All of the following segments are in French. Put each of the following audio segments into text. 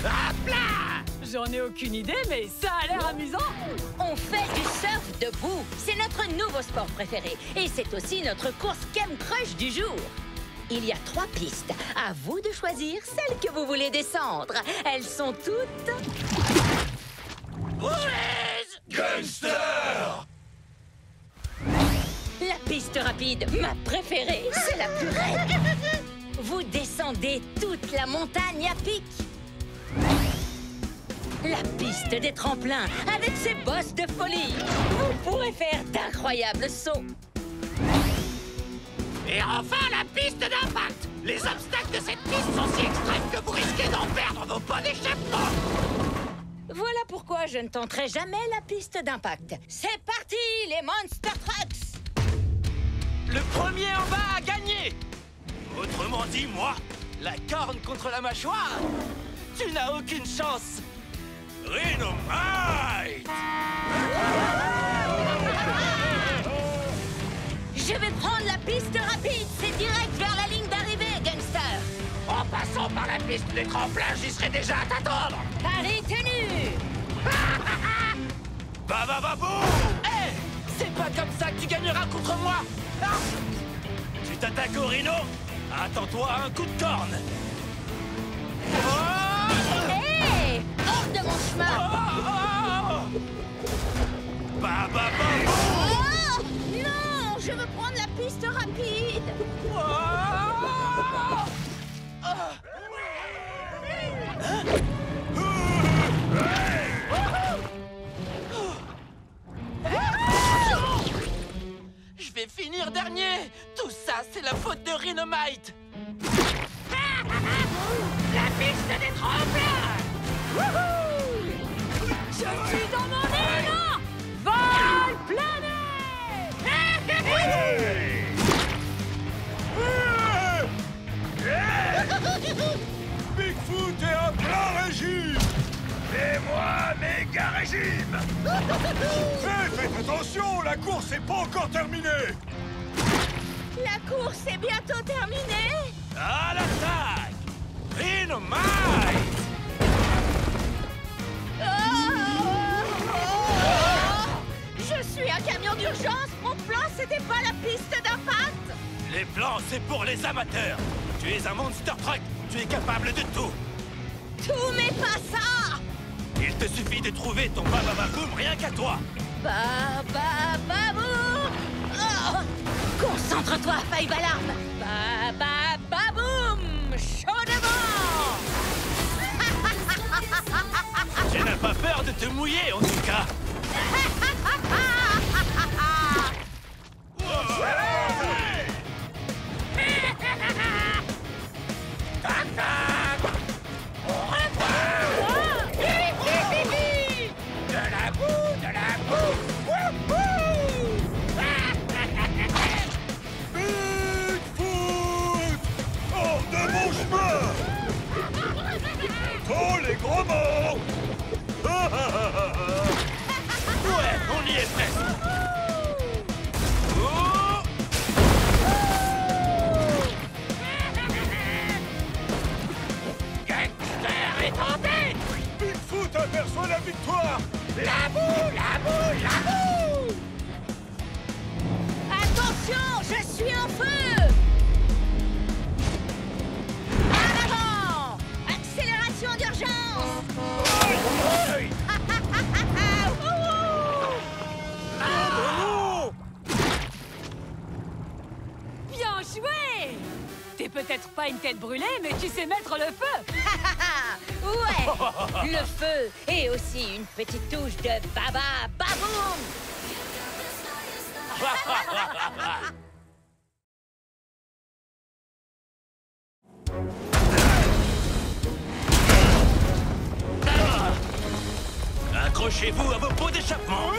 Hop là! J'en ai aucune idée, mais ça a l'air amusant. On fait du surf debout. C'est notre nouveau sport préféré. Et c'est aussi notre course Game Crush du jour. Il y a 3 pistes. À vous de choisir celle que vous voulez descendre. Elles sont toutes... Police! Gangster! La piste rapide, ma préférée, c'est la plus raide. Vous descendez toute la montagne à pic. La piste des tremplins, avec ses bosses de folie. Vous pourrez faire d'incroyables sauts. Et enfin, la piste d'impact! Les obstacles de cette piste sont si extrêmes que vous risquez d'en perdre vos pots d'échappement! Voilà pourquoi je ne tenterai jamais la piste d'impact. C'est parti, les Monster Trucks! Le premier en bas a gagné! Autrement dit, moi, La corne contre la mâchoire! Tu n'as aucune chance! Rhinomite! Je vais prendre la piste rapide. C'est direct vers la ligne d'arrivée, Gangster. En passant par la piste des tremplins, j'y serais déjà à t'attendre! Pari tenu. Babababou! Hé! C'est pas comme ça que tu gagneras contre moi! Ah! Tu t'attaques au rhino? Attends-toi à un coup de corne! Hé! Hors de mon chemin. Babababou! Oh! Non! Je veux prendre la piste rapide. Je vais finir dernier! Tout ça, c'est la faute de Rhinomite! La piste des tremplins! Je suis dans mon élan. Vol Bigfoot est à plein régime! Et moi, méga régime! Faites attention, la course n'est pas encore terminée! La course est bientôt terminée. À l'attaque! Rhinomite! Je suis un camion d'urgence. Mon plan, c'était pas la piste d'impact. Les plans, c'est pour les amateurs! Tu es un monster truck! Tu es capable de tout! Tout, mais pas ça. Il te suffit de trouver ton babababoum rien qu'à toi! Bababoum. Oh! Concentre-toi, Five Alarm. Bababoum. Chaud devant. Tu n'as pas peur de te mouiller, en tout cas! Bigfoot! Hors de mon chemin! Oh, les gros mots! Ouais, on y est presque! Oh! Gangster est tenté! Bigfoot aperçoit la victoire! La boue, la boue, la boue! Attention, je suis en feu. En avant. Accélération d'urgence. Bien joué. T'es peut-être pas une tête brûlée, mais tu sais mettre le feu. Ouais. Le feu et aussi une petite touche de baba baboum. Accrochez-vous à vos pots d'échappement!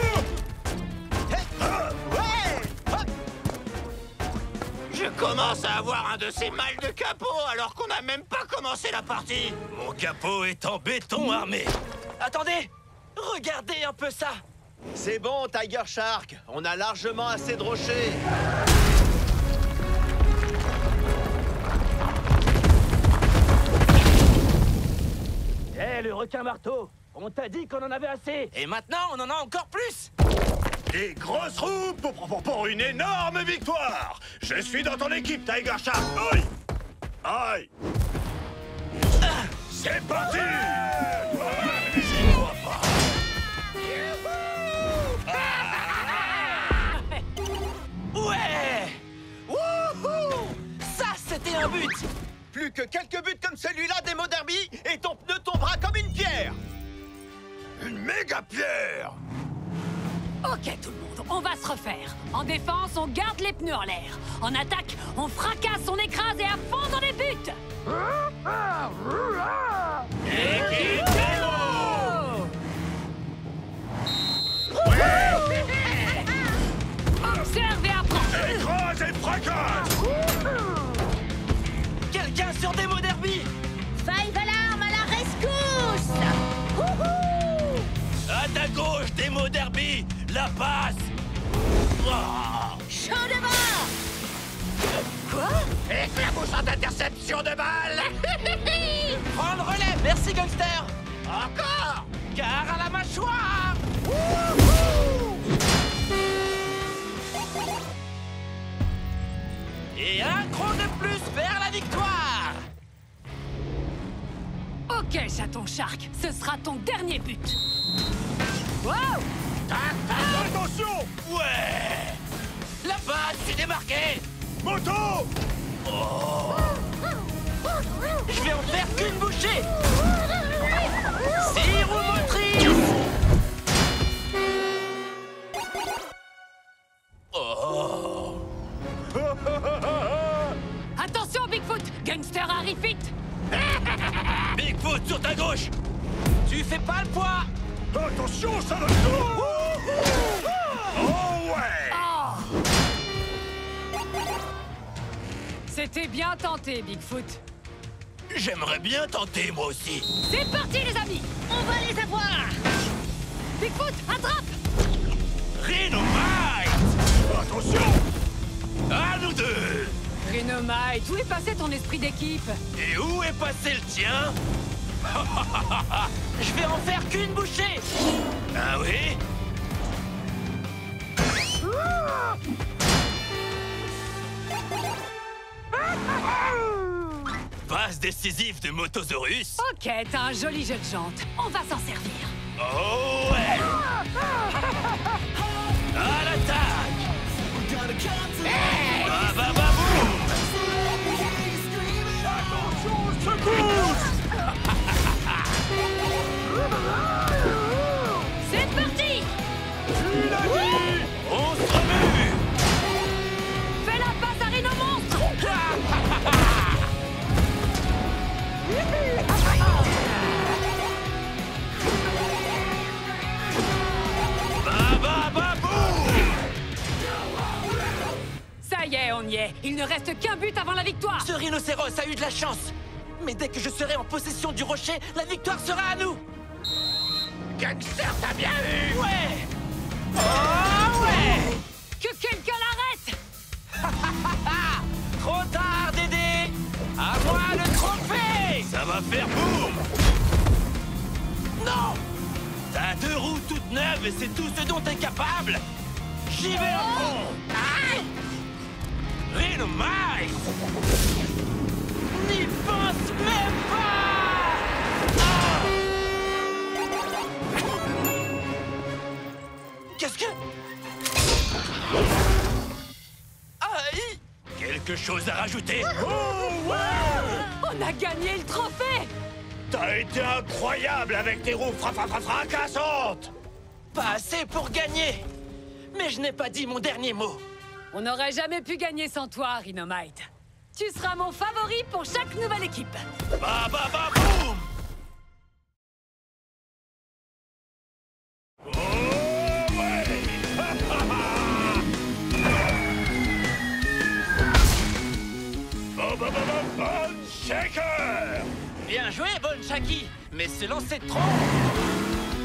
Je commence à avoir un de ces mal de capot alors qu'on n'a même pas commencé la partie! Mon capot est en béton armé! Attendez! Regardez un peu ça! C'est bon, Tiger Shark. On a largement assez de rochers. Hé, Ouais, le requin-marteau. On t'a dit qu'on en avait assez. Et maintenant, on en a encore plus. Des grosses roues pour une énorme victoire. Je suis dans ton équipe, Tiger Shark. Aïe. Aïe. C'est parti. J'y crois pas. Ouais. Wouhou. Ça, c'était un but. Plus que quelques buts comme celui-là des mots derby et ton pneu tombera comme une pierre. Une méga pierre. Ok tout le monde, on va se refaire. En défense, on garde les pneus en l'air. En attaque, on fracasse, on écrase et à fond dans les buts. Observe et apprends. Écrase et fracasse. Quelqu'un sur Demo Derby. Five Alarm à la rescousse. Wouhou! À ta gauche, Demo Derby. La passe. Chaud devant. Quoi? Éclaboussante interception de balle. Prends le relais. Merci, Gangster. Encore. Car à la mâchoire. Et un cran de plus vers la victoire. Ok, chaton Shark, ce sera ton dernier but. Wow! Attention. Ouais. La passe, c'est démarqué. Moto. Je vais en faire qu'une bouchée. 6 roues motrices. Attention, Bigfoot! Gangster arrive vite! Bigfoot sur ta gauche. Tu fais pas le poids. Attention, ça va tout. Oh ouais. Oh! C'était bien tenté, Bigfoot. J'aimerais bien tenter, moi aussi. C'est parti, les amis! On va les avoir. Bigfoot, attrape! Rhinomite. Attention. À nous deux. Rhinomite, où est passé ton esprit d'équipe? Et où est passé le tien? Je vais en faire qu'une bouchée. Ah oui? Passe décisive de Motosaurus. Ok, t'as un joli jeu de jante. On va s'en servir. Oh ouais. À l'attaque. Bah bah bah boum. C'est parti! On se remue. Fais la passe à Rhino Monstre! Bah bah bah boum. Ça y est, on y est. Il ne reste qu'un but avant la victoire. Ce rhinocéros a eu de la chance. Mais dès que je serai en possession du rocher, la victoire sera à nous. Gangster, t'as bien eu. Ouais. Oh ouais. Que quelqu'un l'arrête! Trop tard, Dédé. À moi le trophée. Ça va faire boum. Non. T'as 2 roues toutes neuves et c'est tout ce dont t'es capable. J'y vais à fond. Aïe. Rhinomite. N'y pense même pas. Qu'est-ce que... Aïe. Quelque chose à rajouter? Oh ouais. On a gagné le trophée! T'as été incroyable avec tes roues fracassantes. Pas assez pour gagner. Mais je n'ai pas dit mon dernier mot. On n'aurait jamais pu gagner sans toi, Rhinomite. Tu seras mon favori pour chaque nouvelle équipe. Bah bah bah boum. Oh ouais. Bah bah bah bah bah shaker. Bien joué, Bon Shaki. Mais se lancer trop.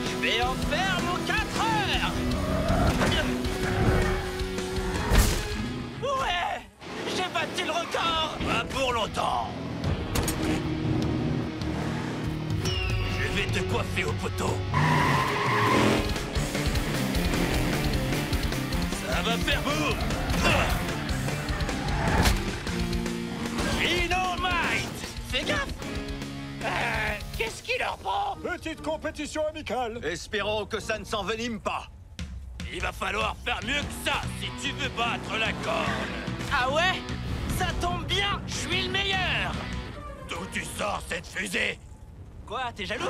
Je vais en faire mon 4 heures. Ouais. J'ai battu le record. Pas pour longtemps. Je vais coiffé au poteau. Ça va faire boum. Dynamite! Fais gaffe! Qu'est-ce qui leur prend? Petite compétition amicale. Espérons que ça ne s'envenime pas. Il va falloir faire mieux que ça si tu veux battre la corne. Ah ouais? Ça tombe bien, je suis le meilleur. D'où tu sors cette fusée? Quoi, t'es jaloux?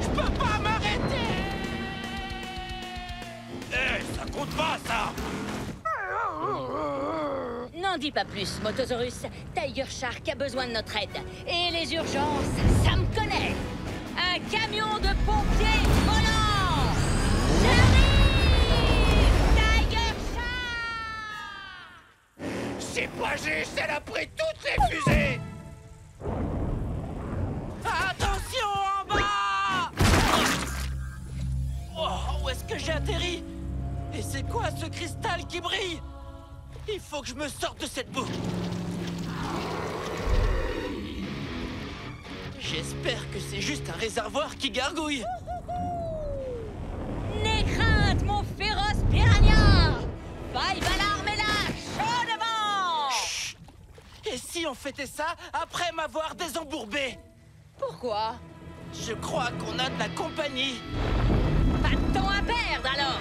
Je peux pas m'arrêter! Ça compte pas, ça! N'en dis pas plus, Motosaurus. Tiger Shark a besoin de notre aide. Et les urgences, ça me connaît. Un camion de pompiers volant! J'arrive! Tiger Shark! C'est pas juste, elle a pris toutes les fusées! Attention en bas! Oh, où est-ce que j'ai atterri? Et c'est quoi ce cristal qui brille? Il faut que je me sorte de cette boue. J'espère que c'est juste un réservoir qui gargouille. N'aie crainte, mon féroce piranha! Five Alarm est là, chaud devant! Chut! Et si on fêtait ça après m'avoir désembourbé? Pourquoi? Je crois qu'on a de la compagnie. Pas de temps à perdre alors!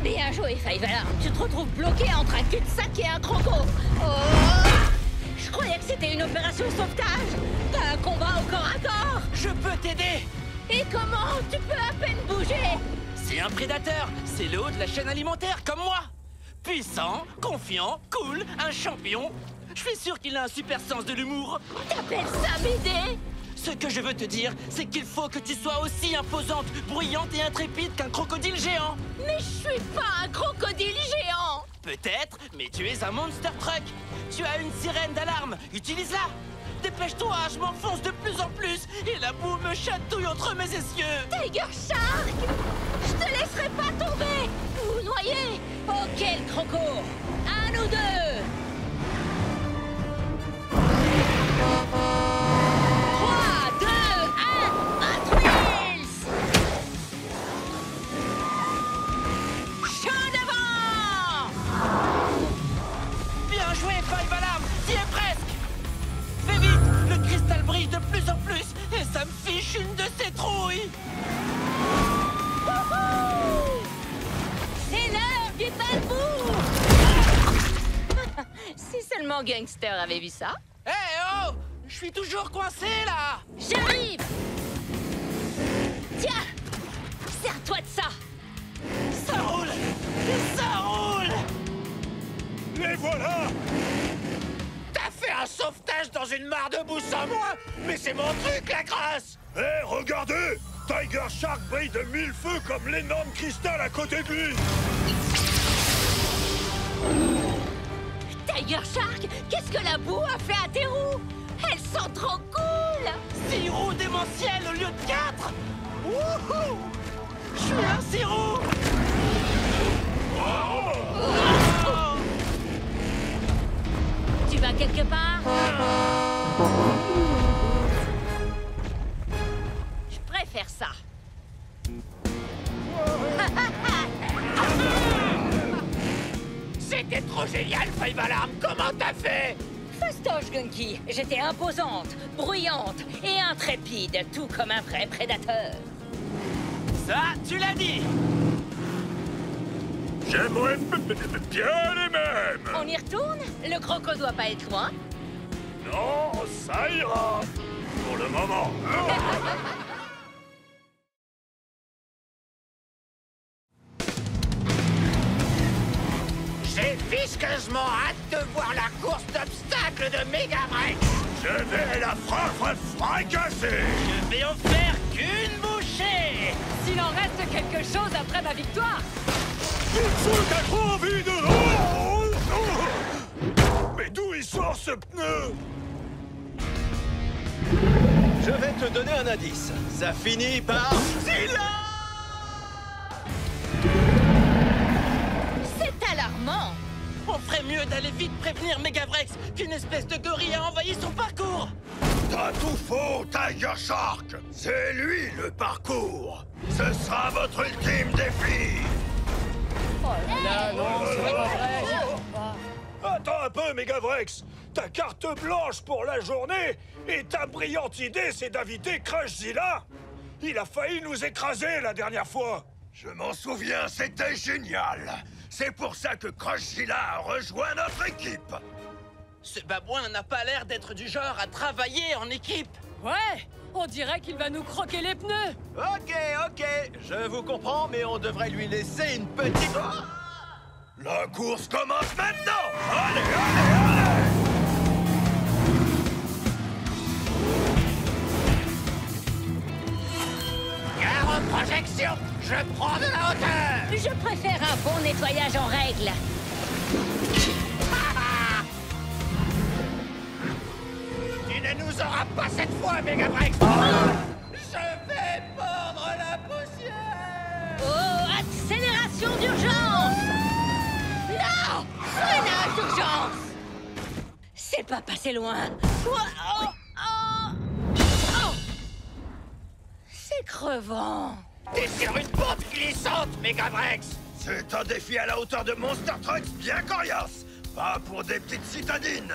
Bien joué, Five Alarm. Tu te retrouves bloqué entre un cul-de-sac et un croco. Oh! Je croyais que c'était une opération sauvetage. T'as un combat au corps à corps. Je peux t'aider. Et comment? Tu peux à peine bouger. C'est un prédateur. C'est le haut de la chaîne alimentaire, comme moi. Puissant, confiant, cool, un champion. Je suis sûr qu'il a un super sens de l'humour. T'appelles ça m'aider? Ce que je veux te dire, c'est qu'il faut que tu sois aussi imposante, bruyante et intrépide qu'un crocodile géant. Mais je suis pas un crocodile géant. Peut-être, mais tu es un monster truck. Tu as une sirène d'alarme. Utilise-la. Dépêche-toi, je m'enfonce de plus en plus et la boue me chatouille entre mes essieux. Tiger Shark! Je te laisserai pas tomber! Vous noyer! Ok, le croco! Un ou deux! 3, 2, 1, Hot Wheels! Chaud devant! Bien joué, Five Alarm. T'y es presque. Fais vite, le cristal brille de plus en plus et ça me fiche une de ces trouilles. C'est l'heure du balbou! Si seulement Gangster avait vu ça. Hé oh! Je suis toujours coincé là. J'arrive! Tiens! Sers-toi de ça! Ça roule. Ça roule. Les voilà! T'as fait un sauvetage dans une mare de boue sans moi? Mais c'est mon truc, la grâce! Hé, regardez! Tiger Shark brille de 1000 feux comme l'énorme cristal à côté de lui! Tiger Shark, qu'est-ce que la boue a fait à tes roues? Elles sont trop cool! 6 roues démentielles au lieu de 4. Wouhou! Je suis un 6 roues. Tu vas quelque part? Je préfère ça. C'était trop génial, Five Alarm! Comment t'as fait? Fastoche, Gunky. J'étais imposante, bruyante et intrépide, tout comme un vrai prédateur. Ça, tu l'as dit. J'aimerais bien les mêmes! On y retourne? Le croco doit pas être loin. Non, ça ira! Pour le moment! J'ai visqueusement hâte de voir la course d'obstacles de Megarex! Je vais la fracasser! Je vais en faire qu'une bouchée. S'il en reste quelque chose après ma victoire. Pitchou, t'as trop envie de... Mais d'où il sort ce pneu? Je vais te donner un indice. Ça finit par... Silence! charmant. On ferait mieux d'aller vite prévenir Megavrex qu'une espèce de gorille a envahi son parcours. T'as tout faux, Tiger Shark. C'est lui le parcours. Ce sera votre ultime défi. Attends un peu, Megavrex. Ta carte blanche pour la journée et ta brillante idée, c'est d'inviter Crushzilla. Il a failli nous écraser la dernière fois. Je m'en souviens, c'était génial. C'est pour ça que Crushzilla a rejoint notre équipe. Ce babouin n'a pas l'air d'être du genre à travailler en équipe. Ouais, on dirait qu'il va nous croquer les pneus. Ok, je vous comprends, mais on devrait lui laisser une petite... La course commence maintenant. Allez. Gare en projection. Je prends de la hauteur. Je préfère un bon nettoyage en règle. Tu ne nous auras pas cette fois, Megavrex. Je vais mordre la poussière. Oh, accélération d'urgence! Non! Freinage d'urgence! C'est pas passé loin. Quoi? Oh! C'est crevant. T'es sur une pente glissante, Megavrex. C'est un défi à la hauteur de Monster Trucks bien coriace. Pas pour des petites citadines.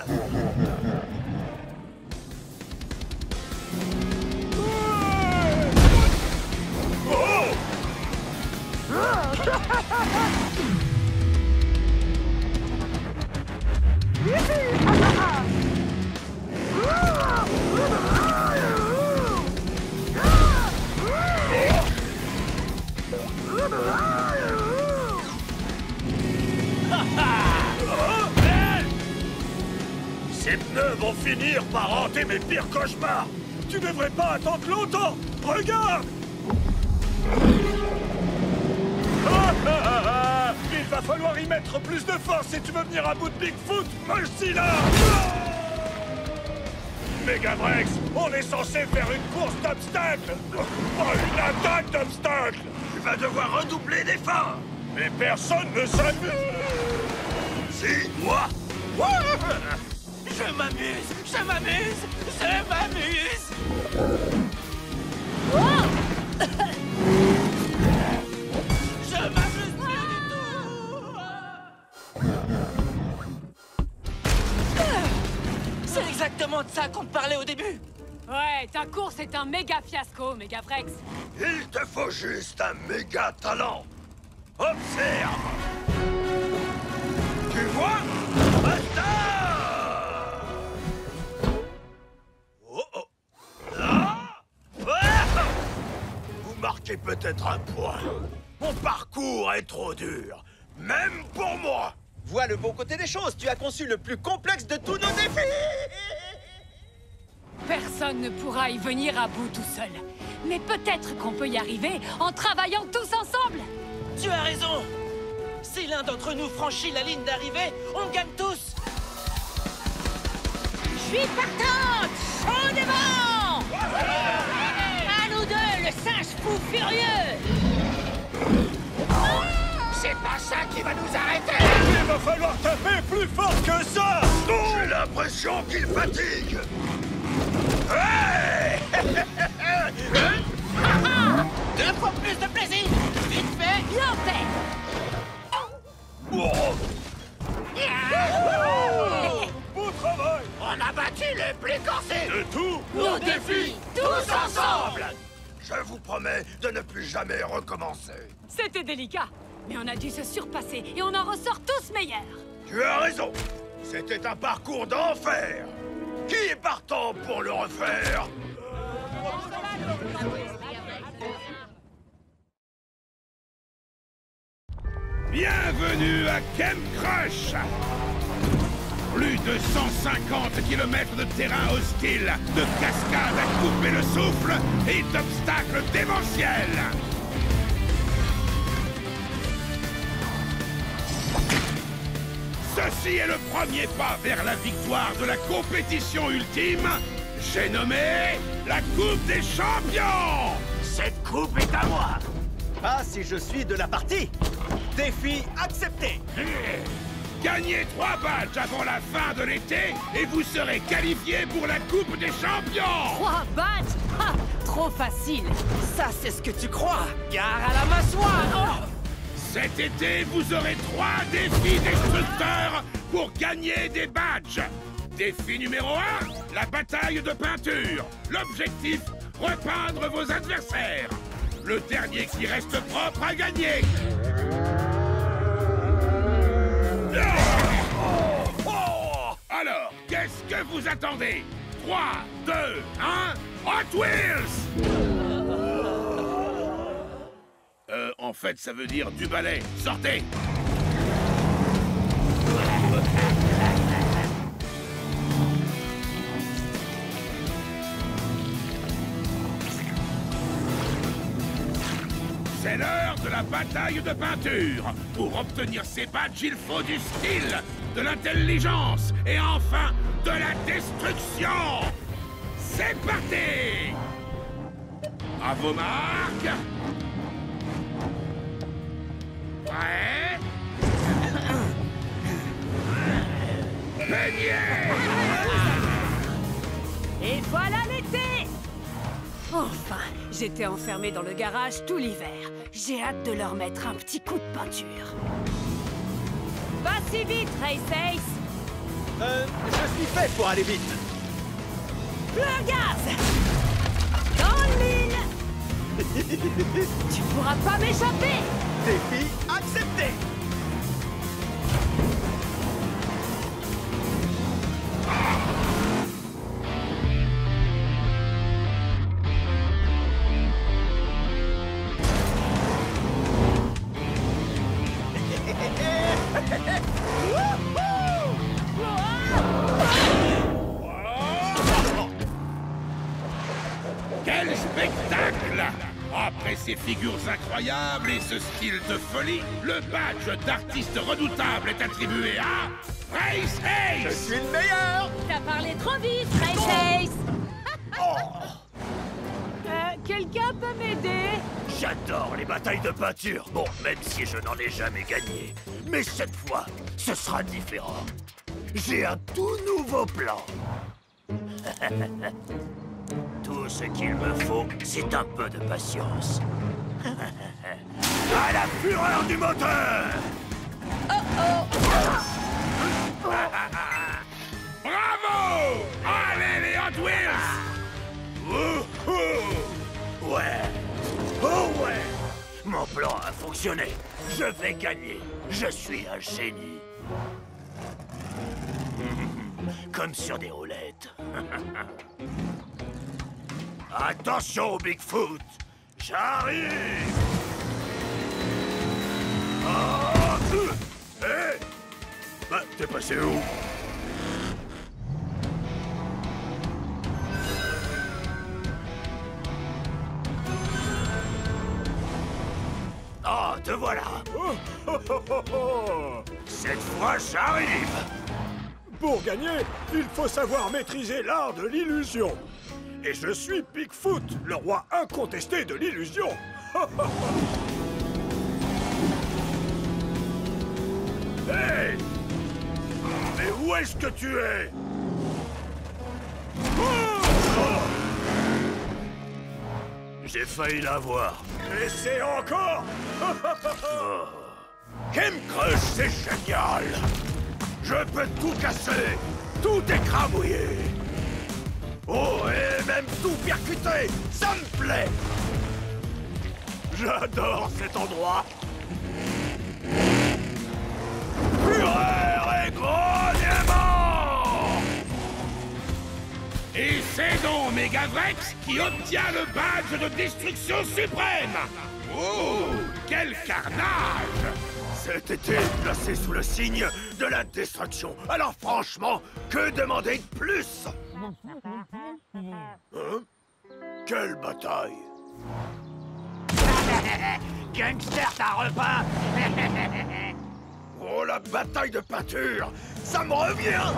Ces pneus vont finir par hanter mes pires cauchemars. Tu devrais pas attendre longtemps. Regarde. Il va falloir y mettre plus de force si tu veux venir à bout de Bigfoot, Mochzilla. Megavrex, on est censé faire une course d'obstacles. Une attaque d'obstacles. Tu vas devoir redoubler d'efforts. Mais personne ne s'amuse. Si, moi. Je m'amuse. Je m'amuse plus du tout. C'est exactement de ça qu'on te parlait au début. Ouais, ta course est un méga fiasco, Megavrex. Il te faut juste un méga talent. Observe. Tu vois? Basta! Là! Vous marquez peut-être un point. Mon parcours est trop dur, même pour moi. Vois le bon côté des choses, tu as conçu le plus complexe de tous nos défis. Personne ne pourra y venir à bout tout seul. Mais peut-être qu'on peut y arriver en travaillant tous ensemble. Tu as raison. Si l'un d'entre nous franchit la ligne d'arrivée, on gagne tous. Je suis partante! Chaud devant! À nous deux, le singe fou furieux! C'est pas ça qui va nous arrêter. Il va falloir taper plus fort que ça. J'ai l'impression qu'il fatigue. Hey! 2 fois plus de plaisir. Vite fait. L'enfer! Bon travail. On a battu les plus corsés. De tout. Nos défis, Tous ensemble. Je vous promets de ne plus jamais recommencer. C'était délicat, mais on a dû se surpasser et on en ressort tous meilleurs. Tu as raison. C'était un parcours d'enfer. Qui est partant pour le refaire? Bienvenue à Camp Crush. Plus de 150 km de terrain hostile, de cascades à couper le souffle et d'obstacles démentiels. Ceci est le premier pas vers la victoire de la compétition ultime. J'ai nommé la Coupe des Champions. Cette coupe est à moi. Ah, si je suis de la partie. Défi accepté. Gagnez 3 badges avant la fin de l'été et vous serez qualifiés pour la Coupe des Champions. 3 badges? Ha! Trop facile. Ça, c'est ce que tu crois. Gare à la massoire. Oh. Cet été, vous aurez 3 défis destructeurs pour gagner des badges. Défi numéro 1, la bataille de peinture. L'objectif, repeindre vos adversaires. Le dernier qui reste propre a gagné. Alors, qu'est-ce que vous attendez? 3, 2, 1, Hot Wheels! En fait, ça veut dire du balai. Sortez! C'est l'heure de la bataille de peinture. Pour obtenir ces badges, il faut du style, de l'intelligence et enfin de la destruction. C'est parti! À vos marques. Prêt? Peignez! Et voilà l'été! Enfin, j'étais enfermé dans le garage tout l'hiver. J'ai hâte de leur mettre un petit coup de peinture. Pas si vite, Race Ace! Je suis fait pour aller vite. Plein gaz! Dans l'île! Tu pourras pas m'échapper! Défi accepté. Quel spectacle! Après ces figures incroyables et ce style de folie, le badge d'artiste redoutable est attribué à Race Je Ace! suis le meilleur. T'as parlé trop vite, Race Ace! Quelqu'un peut m'aider? J'adore les batailles de peinture. Bon, même si je n'en ai jamais gagné. Mais cette fois, ce sera différent. J'ai un tout nouveau plan. Tout ce qu'il me faut, c'est un peu de patience. À la fureur du moteur! Bravo! Allez les Hot Wheels! Wouhou! Ouais! Oh ouais! Mon plan a fonctionné. Je vais gagner. Je suis un génie. Comme sur des roulettes. Attention, Bigfoot! J'arrive! Hé! Bah, t'es passé où? Oh, te voilà! Cette fois, j'arrive! Pour gagner, il faut savoir maîtriser l'art de l'illusion. Et je suis Bigfoot, le roi incontesté de l'illusion. Hey! Mais où est-ce que tu es? J'ai failli l'avoir. Et c'est encore. Chemcrush, c'est génial! Je peux tout casser, tout écrabouiller. Oh, et même tout percuter, ça me plaît. J'adore cet endroit. Fureur et grognement! Et c'est donc Megavrex qui obtient le badge de destruction suprême! Oh, quel carnage! Cet été est placé sous le signe de la destruction. Alors franchement, que demander de plus? Hein? Quelle bataille? Gangster, t'as repeint! Oh, la bataille de peinture! Ça me revient!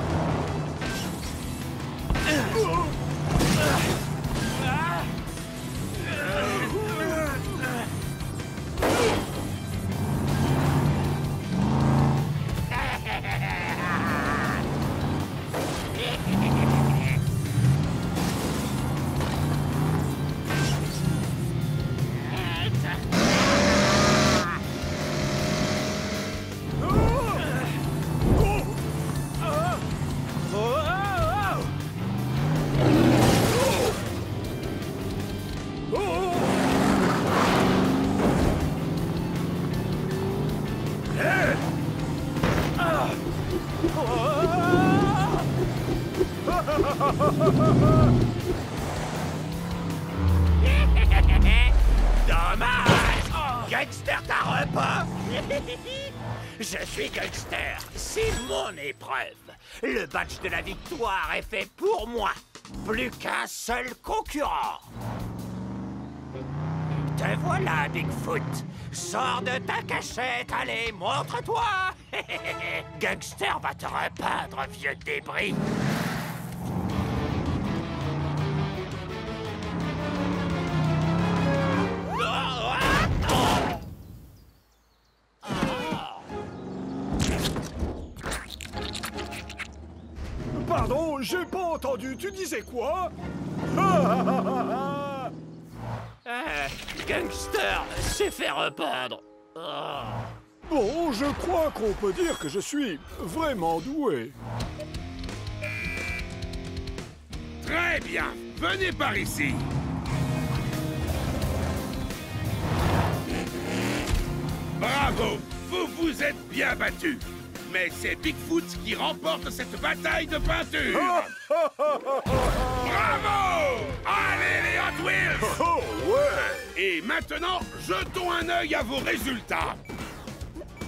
Dommage! Gangster t'as repas! Je suis Gangster, c'est mon épreuve. Le badge de la victoire est fait pour moi. Plus qu'un seul concurrent. Te voilà, Bigfoot. Sors de ta cachette, allez, montre-toi. Gangster va te repeindre, vieux débris. Pardon, j'ai pas entendu, tu disais quoi? Gangster s'est fait repeindre. Bon, je crois qu'on peut dire que je suis vraiment doué. Très bien, venez par ici. Bravo, vous vous êtes bien battus. Mais c'est Bigfoot qui remporte cette bataille de peinture. Bravo! Allez les Hot Wheels! Oh, ouais! Et maintenant, jetons un œil à vos résultats.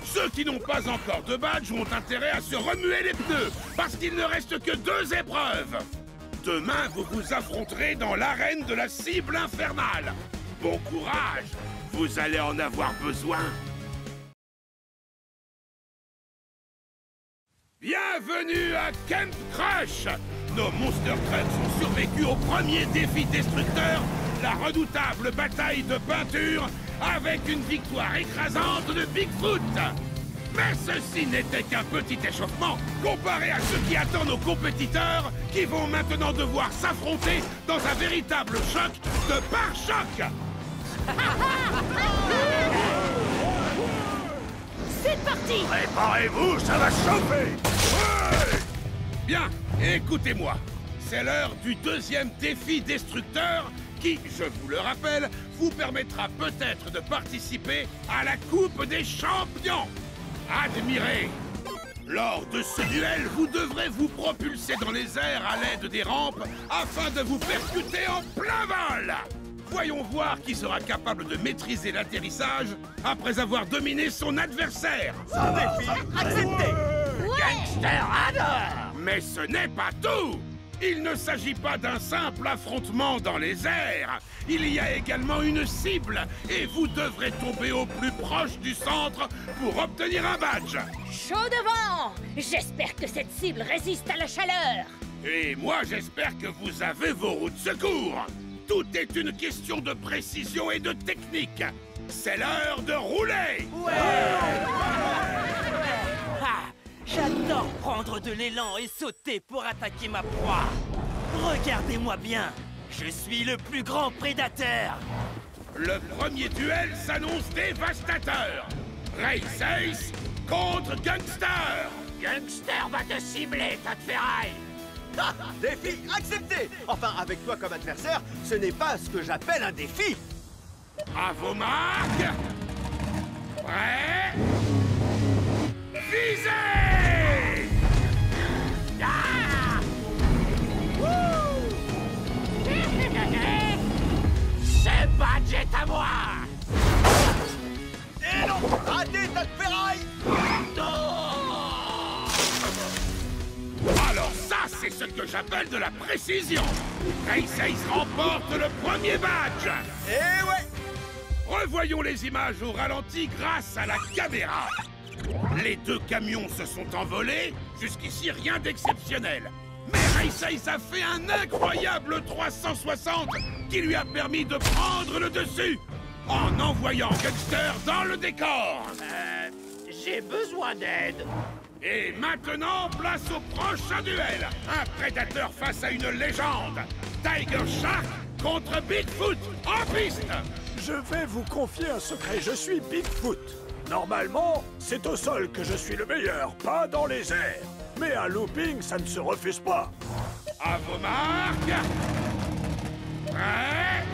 Ceux qui n'ont pas encore de badge ont intérêt à se remuer les pneus, parce qu'il ne reste que 2 épreuves. Demain, vous vous affronterez dans l'arène de la cible infernale. Bon courage, vous allez en avoir besoin. Bienvenue à Camp Crush! Nos Monster Trucks ont survécu au premier défi destructeur, la redoutable bataille de peinture, avec une victoire écrasante de Bigfoot! Mais ceci n'était qu'un petit échauffement comparé à ce qui attend nos compétiteurs qui vont maintenant devoir s'affronter dans un véritable choc de pare-choc! C'est parti! Préparez-vous, ça va chauffer! Ouais! Bien, écoutez-moi. C'est l'heure du deuxième défi destructeur qui, je vous le rappelle, vous permettra peut-être de participer à la Coupe des Champions. Admirez! Lors de ce duel, vous devrez vous propulser dans les airs à l'aide des rampes afin de vous percuter en plein vol. Voyons voir qui sera capable de maîtriser l'atterrissage après avoir dominé son adversaire. Un défi accepté. Gangster adore! Mais ce n'est pas tout! Il ne s'agit pas d'un simple affrontement dans les airs. Il y a également une cible et vous devrez tomber au plus proche du centre pour obtenir un badge. Chaud devant! J'espère que cette cible résiste à la chaleur. Et moi, j'espère que vous avez vos roues de secours. Tout est une question de précision et de technique. C'est l'heure de rouler! Ah, j'adore prendre de l'élan et sauter pour attaquer ma proie. Regardez-moi bien, je suis le plus grand prédateur. Le premier duel s'annonce dévastateur. Race Ace contre Gangster. Gangster va te cibler, tas de ferraille! Ah, défi accepté. Enfin, avec toi comme adversaire, ce n'est pas ce que j'appelle un défi. À vos marques. Prêts? Visez! Ah! Ce badge est à moi! Et non, raté, tas de ferraille. Alors ça, c'est ce que j'appelle de la précision. Race Ace remporte le premier badge. Eh ouais. Revoyons les images au ralenti grâce à la caméra. Les 2 camions se sont envolés. Jusqu'ici, rien d'exceptionnel. Mais Race Ace a fait un incroyable 360 qui lui a permis de prendre le dessus en envoyant Gangster dans le décor. J'ai besoin d'aide. Et maintenant, place au prochain duel. Un prédateur face à une légende. Tiger Shark contre Bigfoot en piste. Je vais vous confier un secret, je suis Bigfoot. Normalement, c'est au sol que je suis le meilleur, pas dans les airs. Mais un looping, ça ne se refuse pas. À vos marques. Prêts?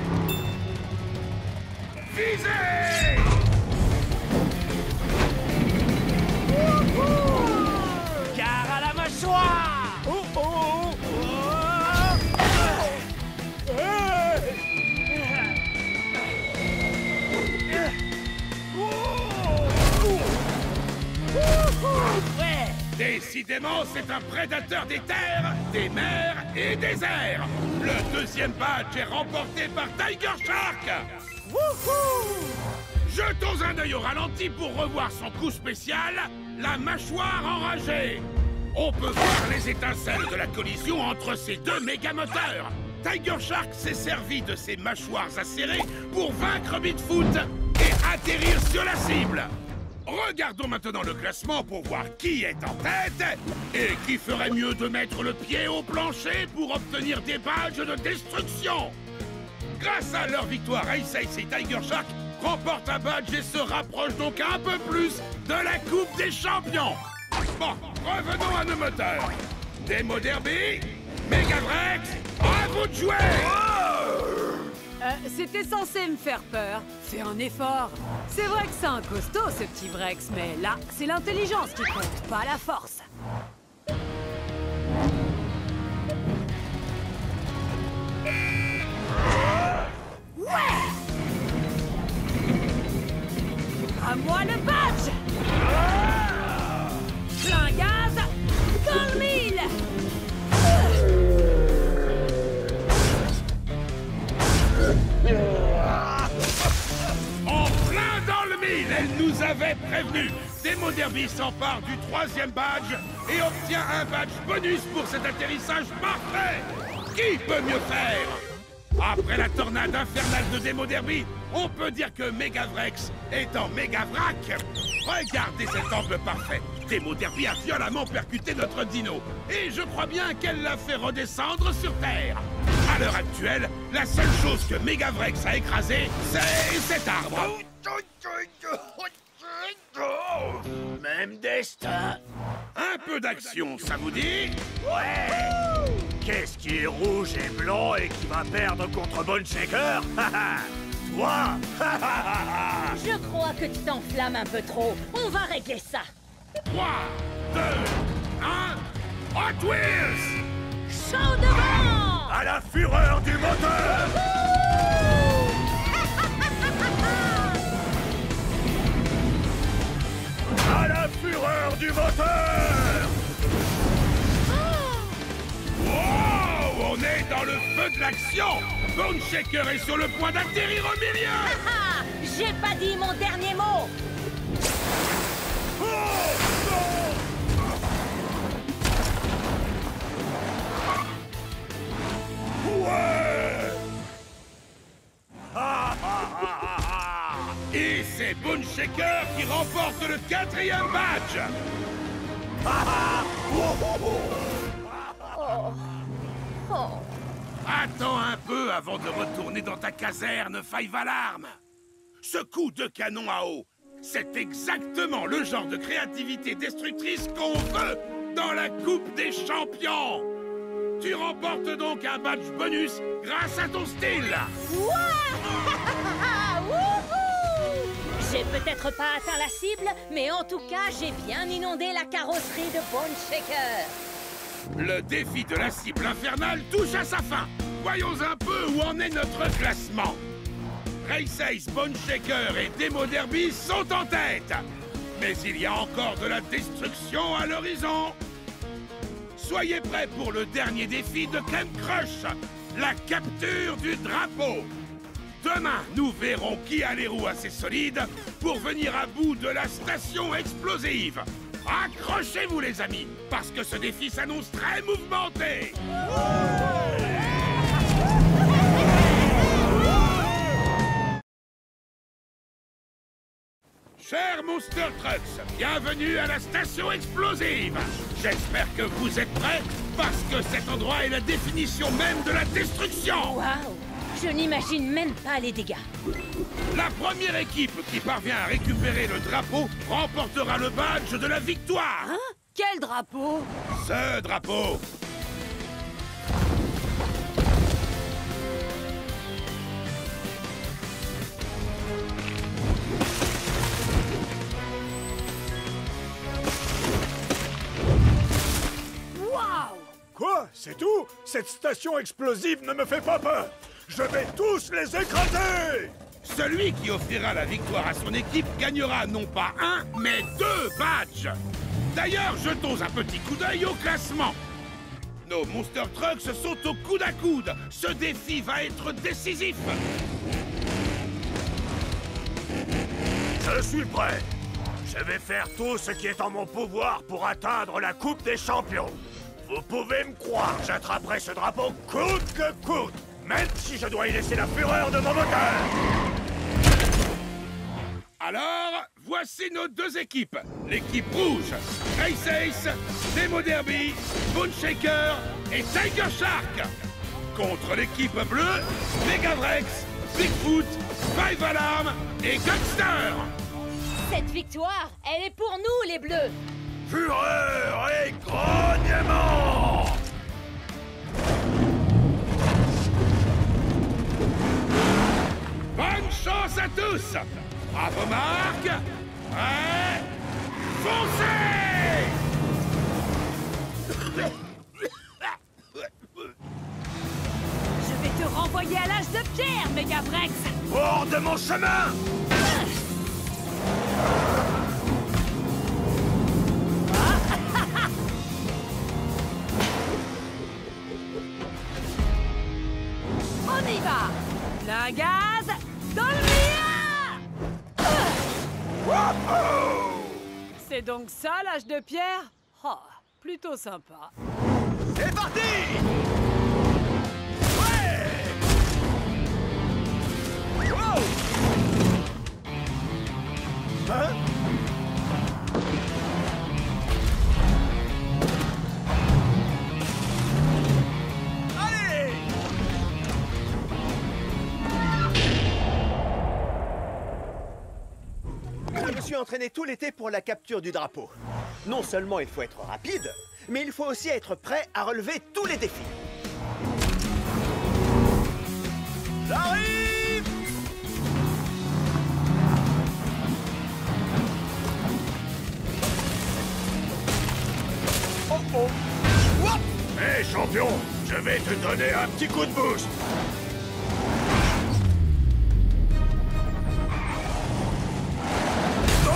Visez! Gare à la mâchoire! Oh oh! Décidément, c'est un prédateur des terres, des mers et des airs. Le deuxième badge est remporté par Tiger Shark. Wouhou! Jetons un œil au ralenti pour revoir son coup spécial, la mâchoire enragée. On peut voir les étincelles de la collision entre ces deux méga-moteurs. Tiger Shark s'est servi de ses mâchoires acérées pour vaincre Bigfoot et atterrir sur la cible. Regardons maintenant le classement pour voir qui est en tête et qui ferait mieux de mettre le pied au plancher pour obtenir des badges de destruction. Grâce à leur victoire, Ice Ace et Tiger Shark remportent un badge et se rapprochent donc un peu plus de la Coupe des Champions. Bon, revenons à nos moteurs. Demo Derby, Megavrex, à vous de jouer! C'était censé me faire peur. Fais un effort. C'est vrai que c'est un costaud, ce petit Vrex, mais là, c'est l'intelligence qui compte, pas la force. Ouais! À moi le badge! Plein gaz, dans le mille! En plein dans le mille, elle nous avait prévenu. Demo Derby s'empare du troisième badge et obtient un badge bonus pour cet atterrissage parfait. Qui peut mieux faire? Après la tornade infernale de Demo Derby, on peut dire que Megavrex est en Megavrac. Regardez cet angle parfait. Demo Derby a violemment percuté notre dino. Et je crois bien qu'elle l'a fait redescendre sur Terre. À l'heure actuelle, la seule chose que Megavrex a écrasé, c'est cet arbre. Même destin. Un peu d'action, ça vous dit? Ouais. Qu'est-ce qui est rouge et blanc et qui va perdre contre Bone Shaker? Toi. Je crois que tu t'enflammes un peu trop. On va régler ça. 3, 2, 1, Hot Wheels! Chaud devant! À la fureur du moteur. À la fureur du moteur. Wow! On est dans le feu de l'action! Bone Shaker est sur le point d'atterrir au milieu! Ah! J'ai pas dit mon dernier mot! Ouais. Et c'est Bone Shaker qui remporte le 4e badge! Oh. Attends un peu avant de retourner dans ta caserne, Five Alarm. Ce coup de canon à eau, c'est exactement le genre de créativité destructrice qu'on veut dans la Coupe des Champions. Tu remportes donc un badge bonus grâce à ton style. J'ai peut-être pas atteint la cible, mais en tout cas, j'ai bien inondé la carrosserie de Bone Shaker. Le défi de la cible infernale touche à sa fin. Voyons un peu où en est notre classement. Race Ace, Bone Shaker et Demo Derby sont en tête. Mais il y a encore de la destruction à l'horizon. Soyez prêts pour le dernier défi de Camp Crush, la capture du drapeau. Demain, nous verrons qui a les roues assez solides pour venir à bout de la station explosive. Accrochez-vous les amis, parce que ce défi s'annonce très mouvementé. Chers Monster Trucks, bienvenue à la station explosive. J'espère que vous êtes prêts, parce que cet endroit est la définition même de la destruction. Waouh! Je n'imagine même pas les dégâts. La première équipe qui parvient à récupérer le drapeau remportera le badge de la victoire. Hein? Quel drapeau? Ce drapeau. Waouh! Quoi? C'est tout? Cette station explosive ne me fait pas peur. Je vais tous les écraser! Celui qui offrira la victoire à son équipe gagnera non pas un, mais 2 badges. D'ailleurs, jetons un petit coup d'œil au classement. Nos Monster Trucks sont au coude à coude. Ce défi va être décisif. Je suis prêt. Je vais faire tout ce qui est en mon pouvoir pour atteindre la Coupe des Champions. Vous pouvez me croire, j'attraperai ce drapeau coûte que coûte, même si je dois y laisser la fureur de mon moteur. Alors, voici nos deux équipes. L'équipe rouge, Race Ace, Demo Derby, Bone Shaker et Tiger Shark. Contre l'équipe bleue, Megavrex, Bigfoot, Five Alarm et Gangster. Cette victoire, elle est pour nous, les Bleus. Fureur et grognement! Bonne chance à tous! Bravo Marc! Prêt? Foncez! Je vais te renvoyer à l'âge de pierre, Megavrex! Hors de mon chemin! On y va! Plein gaz, dans le mien! C'est donc ça l'âge de pierre? Oh, plutôt sympa. C'est parti! Wow! Hein? Allez! Je me suis entraîné tout l'été pour la capture du drapeau. Non seulement il faut être rapide, mais il faut aussi être prêt à relever tous les défis. J'arrive! Oh oh! Wouah! Hé champion, je vais te donner un petit coup de boost. Oh!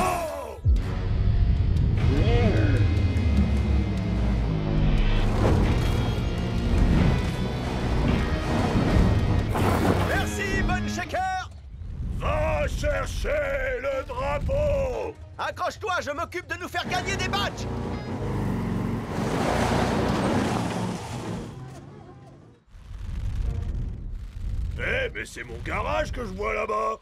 Merci, Bone Shaker! Va chercher le drapeau! Accroche-toi, je m'occupe de nous faire gagner des badges! Eh, mais c'est mon garage que je vois là-bas!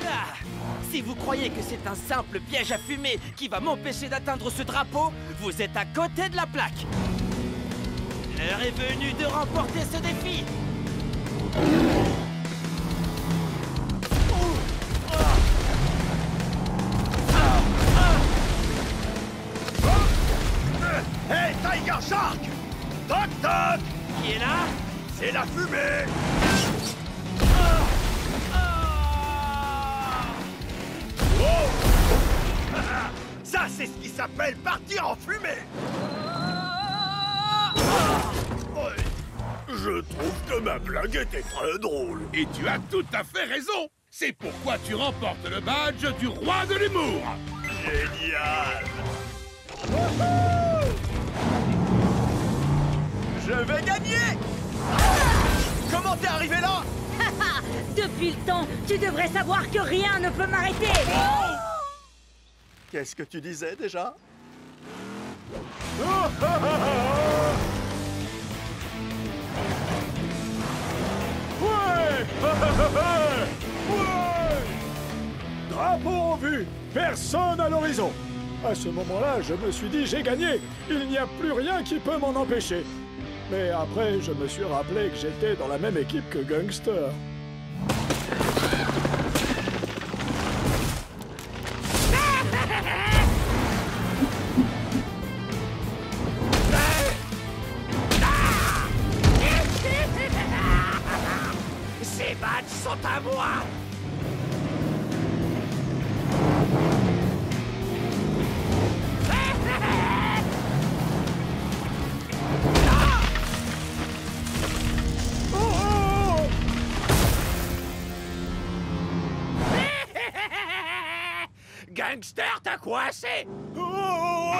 Ah, si vous croyez que c'est un simple piège à fumée qui va m'empêcher d'atteindre ce drapeau, vous êtes à côté de la plaque. L'heure est venue de remporter ce défi. Hey, Tiger Shark! Toc toc! Qui est là? C'est la fumée! Oh! Ça, c'est ce qui s'appelle partir en fumée! Ouais. Je trouve que ma blague était très drôle. Et tu as tout à fait raison. C'est pourquoi tu remportes le badge du roi de l'humour. Génial! Je vais gagner! Comment t'es arrivé là? Depuis le temps, tu devrais savoir que rien ne peut m'arrêter. Qu'est-ce que tu disais déjà? Ouais! Drapeau en vue, personne à l'horizon. À ce moment-là, je me suis dit, j'ai gagné. Il n'y a plus rien qui peut m'en empêcher. Mais après, je me suis rappelé que j'étais dans la même équipe que Gangster. Ces badges sont à moi! Gangster t'a coincé. Oh!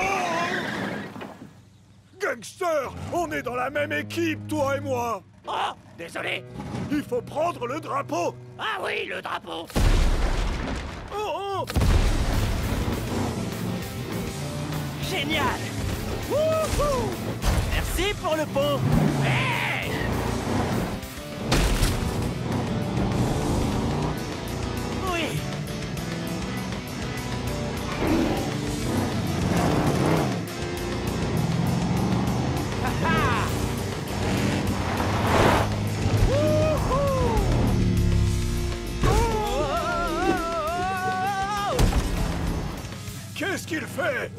Gangster, on est dans la même équipe, toi et moi. Oh, désolé. Il faut prendre le drapeau. Ah oui, le drapeau. Oh, oh! Génial! Wouhou! Merci pour le pont! Hey! Oui! Ha-ha! Wouhou! Qu'est-ce qu'il fait?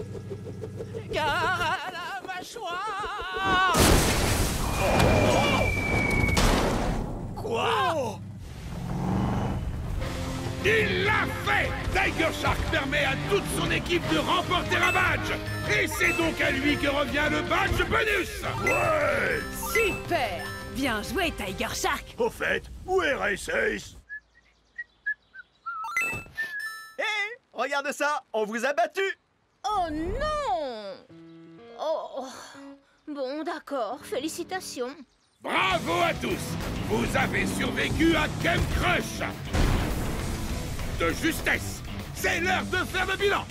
Gare à la mâchoire! Quoi? Oh! Il l'a fait! Tiger Shark permet à toute son équipe de remporter un badge! Et c'est donc à lui que revient le badge bonus! Ouais! Super! Bien joué, Tiger Shark! Au fait, où est Race Ace? Hé, regarde ça, on vous a battu. Oh non! Oh. Bon, d'accord. Félicitations. Bravo à tous! Vous avez survécu à Kem Crush! De justesse! C'est l'heure de faire le bilan!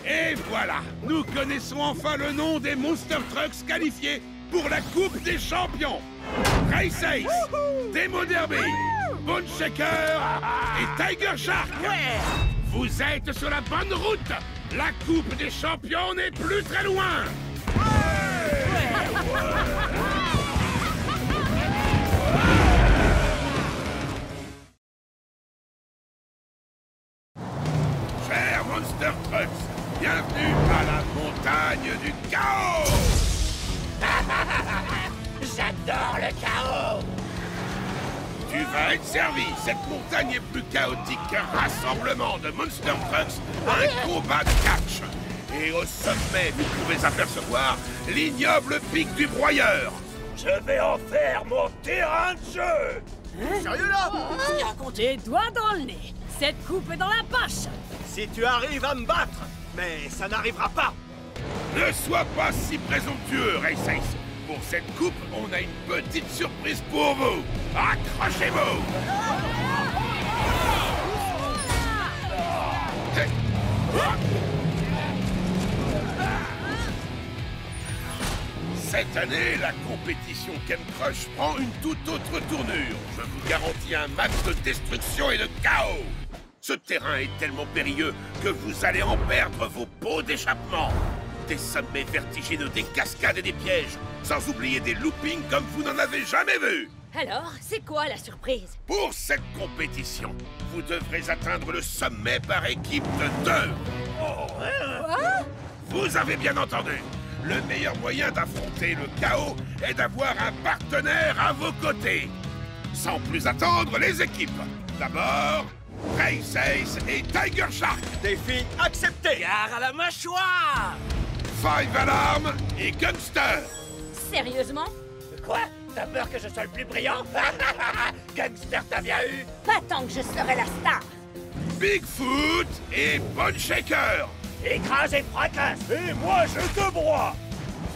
Et voilà! Nous connaissons enfin le nom des Monster Trucks qualifiés pour la Coupe des Champions! Race Ace, Demo Derby, Bone Shaker et Tiger Shark! Ouais! Vous êtes sur la bonne route! La Coupe des Champions n'est plus très loin! Chers Monster Trucks, bienvenue à la montagne du chaos! J'adore le chaos. Tu vas être servi. Cette montagne est plus chaotique qu'un rassemblement de Monster Trucks à un combat de catch. Et au sommet, vous pouvez apercevoir l'ignoble pic du broyeur. Je vais en faire mon terrain de jeu. Sérieux là? Les doigts dans le nez! Cette coupe est dans la poche! Si tu arrives à me battre, mais ça n'arrivera pas. Ne sois pas si présomptueux, Race Ace. Pour cette coupe, on a une petite surprise pour vous. Accrochez-vous! Cette année, la compétition Kem Crush prend une toute autre tournure. Je vous garantis un max de destruction et de chaos. Ce terrain est tellement périlleux que vous allez en perdre vos pots d'échappement. Des sommets vertigineux, des cascades et des pièges, sans oublier des loopings comme vous n'en avez jamais vu. Alors, c'est quoi la surprise? Pour cette compétition, vous devrez atteindre le sommet par équipe de 2. Vous avez bien entendu. Le meilleur moyen d'affronter le chaos est d'avoir un partenaire à vos côtés. Sans plus attendre, les équipes. D'abord, Race Ace et Tiger Shark. Défi accepté. Gare à la mâchoire! Five Alarm et Gangster. Sérieusement? Quoi? T'as peur que je sois le plus brillant? Gangster, t'as bien eu. Pas tant que je serai la star. Bigfoot et Bone Shaker. Écrase et fracasse. Et moi, je te broie.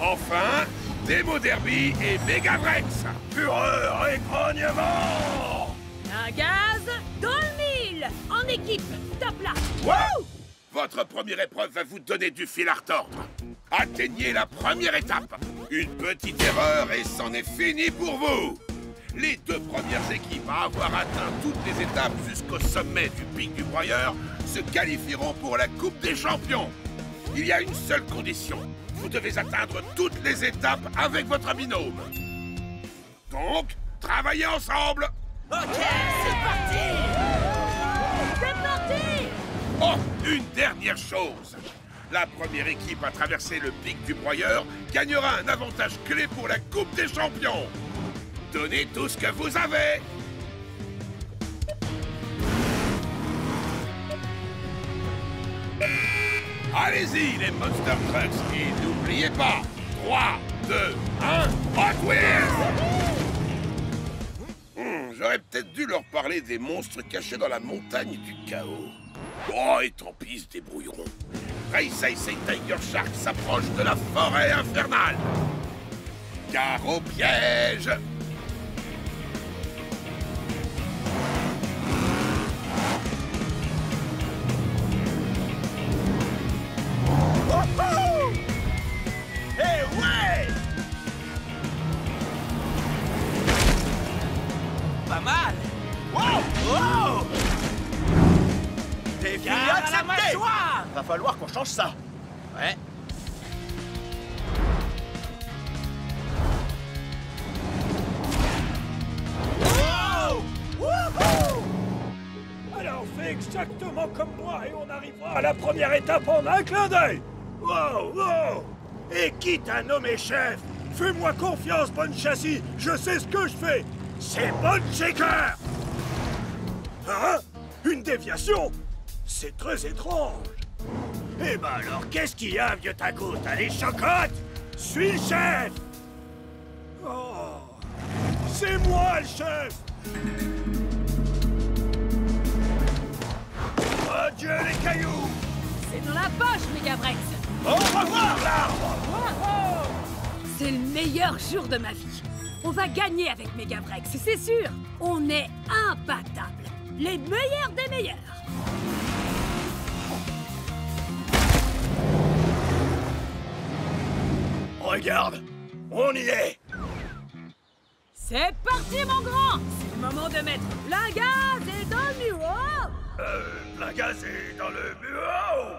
Enfin, Demo Derby et Megavrex. Fureur et grognement. Un gaz dans le mille! En équipe, top là! Wow! Votre première épreuve va vous donner du fil à retordre. Atteignez la première étape. Une petite erreur et c'en est fini pour vous. Les 2 premières équipes à avoir atteint toutes les étapes jusqu'au sommet du pic du broyeur se qualifieront pour la Coupe des Champions. Il y a une seule condition. Vous devez atteindre toutes les étapes avec votre binôme. Donc, travaillez ensemble. Ok, c'est parti! C'est parti! Oh, une dernière chose. La première équipe à traverser le pic du broyeur gagnera un avantage clé pour la Coupe des Champions. Donnez tout ce que vous avez. Allez-y, les Monster Trucks, et n'oubliez pas, 3, 2, 1, Hot Wheels! j'aurais peut-être dû leur parler des monstres cachés dans la montagne du chaos. Oh, et tant pis, ils se débrouilleront. Race Ace et Tiger Shark s'approchent de la forêt infernale. Gare au piège. Eh ouais! Pas mal. Wow! Wow! Défi Gare à la accepté! mâchoire. Va falloir qu'on change ça. Ouais. Wow! Wouhou! Alors fais exactement comme moi et on arrivera à la première étape en un clin d'œil! Wow! Wow! Et quitte à nommer chef, fais-moi confiance, Bonne Châssis, je sais ce que je fais! C'est Bonne Shaker! Hein? Une déviation? C'est très étrange! Eh ben alors, qu'est-ce qu'il y a, vieux taco? T'as les chocottes? Suis le chef! Oh! C'est moi le chef! Adieu les cailloux! C'est dans la poche, Megavrex. Au revoir l'arbre! C'est le meilleur jour de ma vie. On va gagner avec Megavrex, c'est sûr. On est imbattables. Les meilleurs des meilleurs. Regarde, on y est! C'est parti, mon grand. C'est le moment de mettre la gaz et dans le bureau. La gaz est dans le bureau!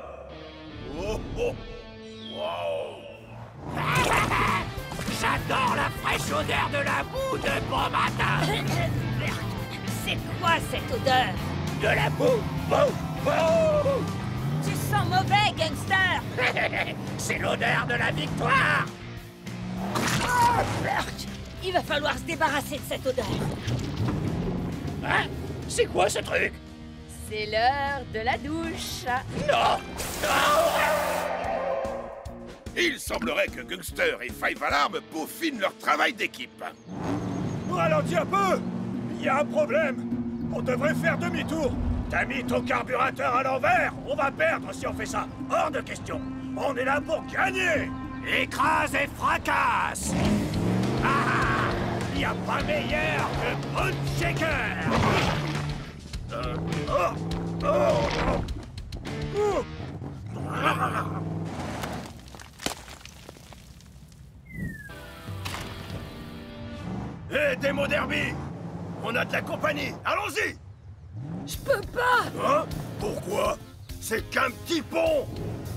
Oh oh! Wow! J'adore la fraîche odeur de la boue de bon matin. C'est quoi cette odeur? De la boue, boue, boue. Tu sens mauvais, gangster! C'est l'odeur de la victoire. Oh, Burk! Il va falloir se débarrasser de cette odeur. Hein? C'est quoi ce truc? C'est l'heure de la douche. Non! Non! Il semblerait que Gangster et Five Alarm peaufinent leur travail d'équipe. Ralentis un peu! Il y a un problème! On devrait faire demi-tour! T'as mis ton carburateur à l'envers! On va perdre si on fait ça! Hors de question! On est là pour gagner! Écrase et fracasse! Ah! Il n'y a pas meilleur que Bonne Shaker! Hé, Démo Derby! On a de la compagnie! Allons-y! Je peux pas. Hein? Pourquoi? C'est qu'un petit pont!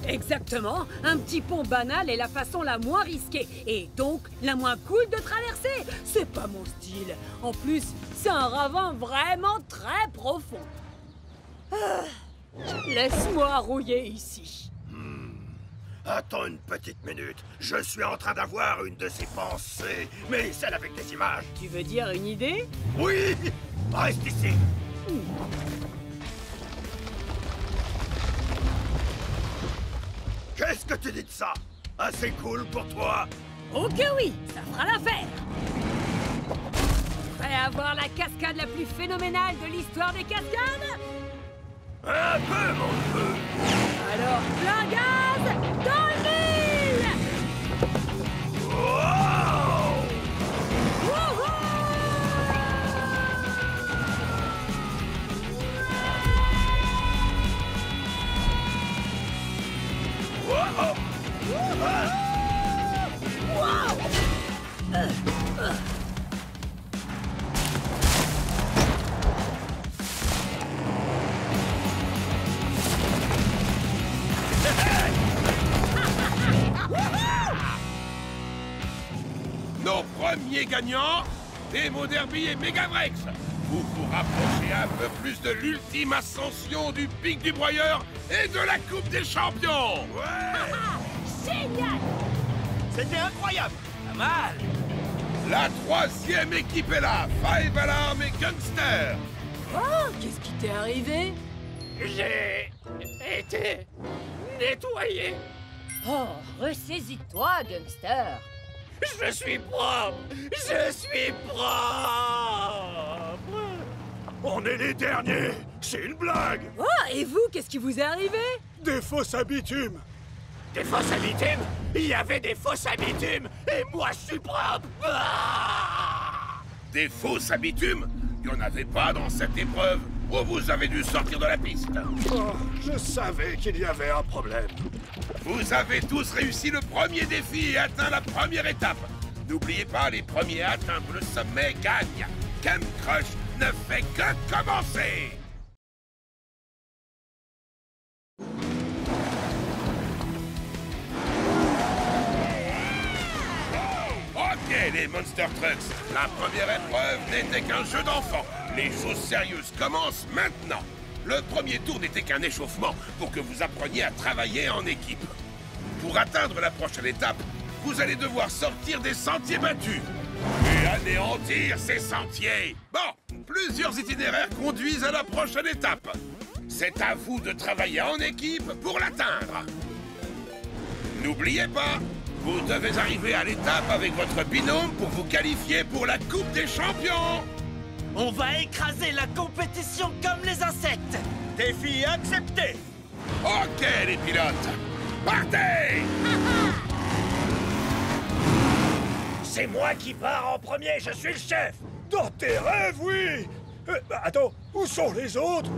Exactement. Un petit pont banal est la façon la moins risquée et donc la moins cool de traverser. C'est pas mon style. En plus, c'est un ravin vraiment très profond. Ah, laisse-moi rouiller ici. Attends une petite minute. Je suis en train d'avoir une de ces pensées, mais celle avec des images. Tu veux dire une idée? Oui! Reste ici! Qu'est-ce que tu dis de ça? Assez cool pour toi? Oh que oui, ça fera l'affaire. Prêt à voir la cascade la plus phénoménale de l'histoire des cascades? Un peu, mon feu! Alors, plein gaz dans le mille! Wow! Wouhou! Wow! Nos premiers gagnants, Démo Derby et Megavrex. Vous vous rapprochez un peu plus de l'ultime ascension du pic du broyeur et de la Coupe des Champions. Génial! C'était incroyable! Pas mal. La troisième équipe est là, Five Alarm et Gangster. Oh, qu'est-ce qui t'est arrivé? J'ai été nettoyé. Oh, ressaisis-toi, gangster. Je suis propre. Je suis propre. On est les derniers. C'est une blague. Oh, et vous, qu'est-ce qui vous est arrivé? Des fosses à bitume. Des fosses à bitume? Il y avait des fosses à bitume et moi je suis propre. Ah! Des fosses à bitume? Il n'y en avait pas dans cette épreuve. Oh, vous avez dû sortir de la piste. Oh, je savais qu'il y avait un problème. Vous avez tous réussi le premier défi et atteint la première étape. N'oubliez pas, les premiers à atteindre le sommet gagnent. Camp Crush ne fait que commencer. Ok, les Monster Trucks, la première épreuve n'était qu'un jeu d'enfant. Les choses sérieuses commencent maintenant. Le premier tour n'était qu'un échauffement pour que vous appreniez à travailler en équipe. Pour atteindre la prochaine étape, vous allez devoir sortir des sentiers battus et anéantir ces sentiers. Bon, plusieurs itinéraires conduisent à la prochaine étape. C'est à vous de travailler en équipe pour l'atteindre. N'oubliez pas, vous devez arriver à l'étape avec votre binôme pour vous qualifier pour la Coupe des Champions. On va écraser la compétition comme les insectes. Défi accepté. Ok, les pilotes, partez! C'est moi qui pars en premier, je suis le chef. Dans tes rêves, oui. Attends, où sont les autres?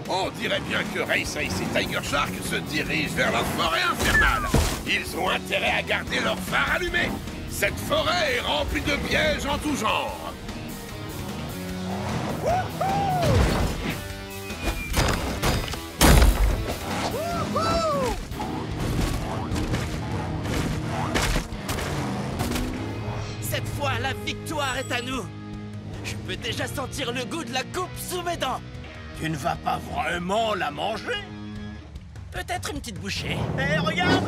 On dirait bien que Race et Tiger Shark se dirigent vers la forêt infernale. Ils ont intérêt à garder leur phare allumé. Cette forêt est remplie de pièges en tout genre. Cette fois, la victoire est à nous. Je peux déjà sentir le goût de la coupe sous mes dents. Tu ne vas pas vraiment la manger? Peut-être une petite bouchée. Hé, regarde!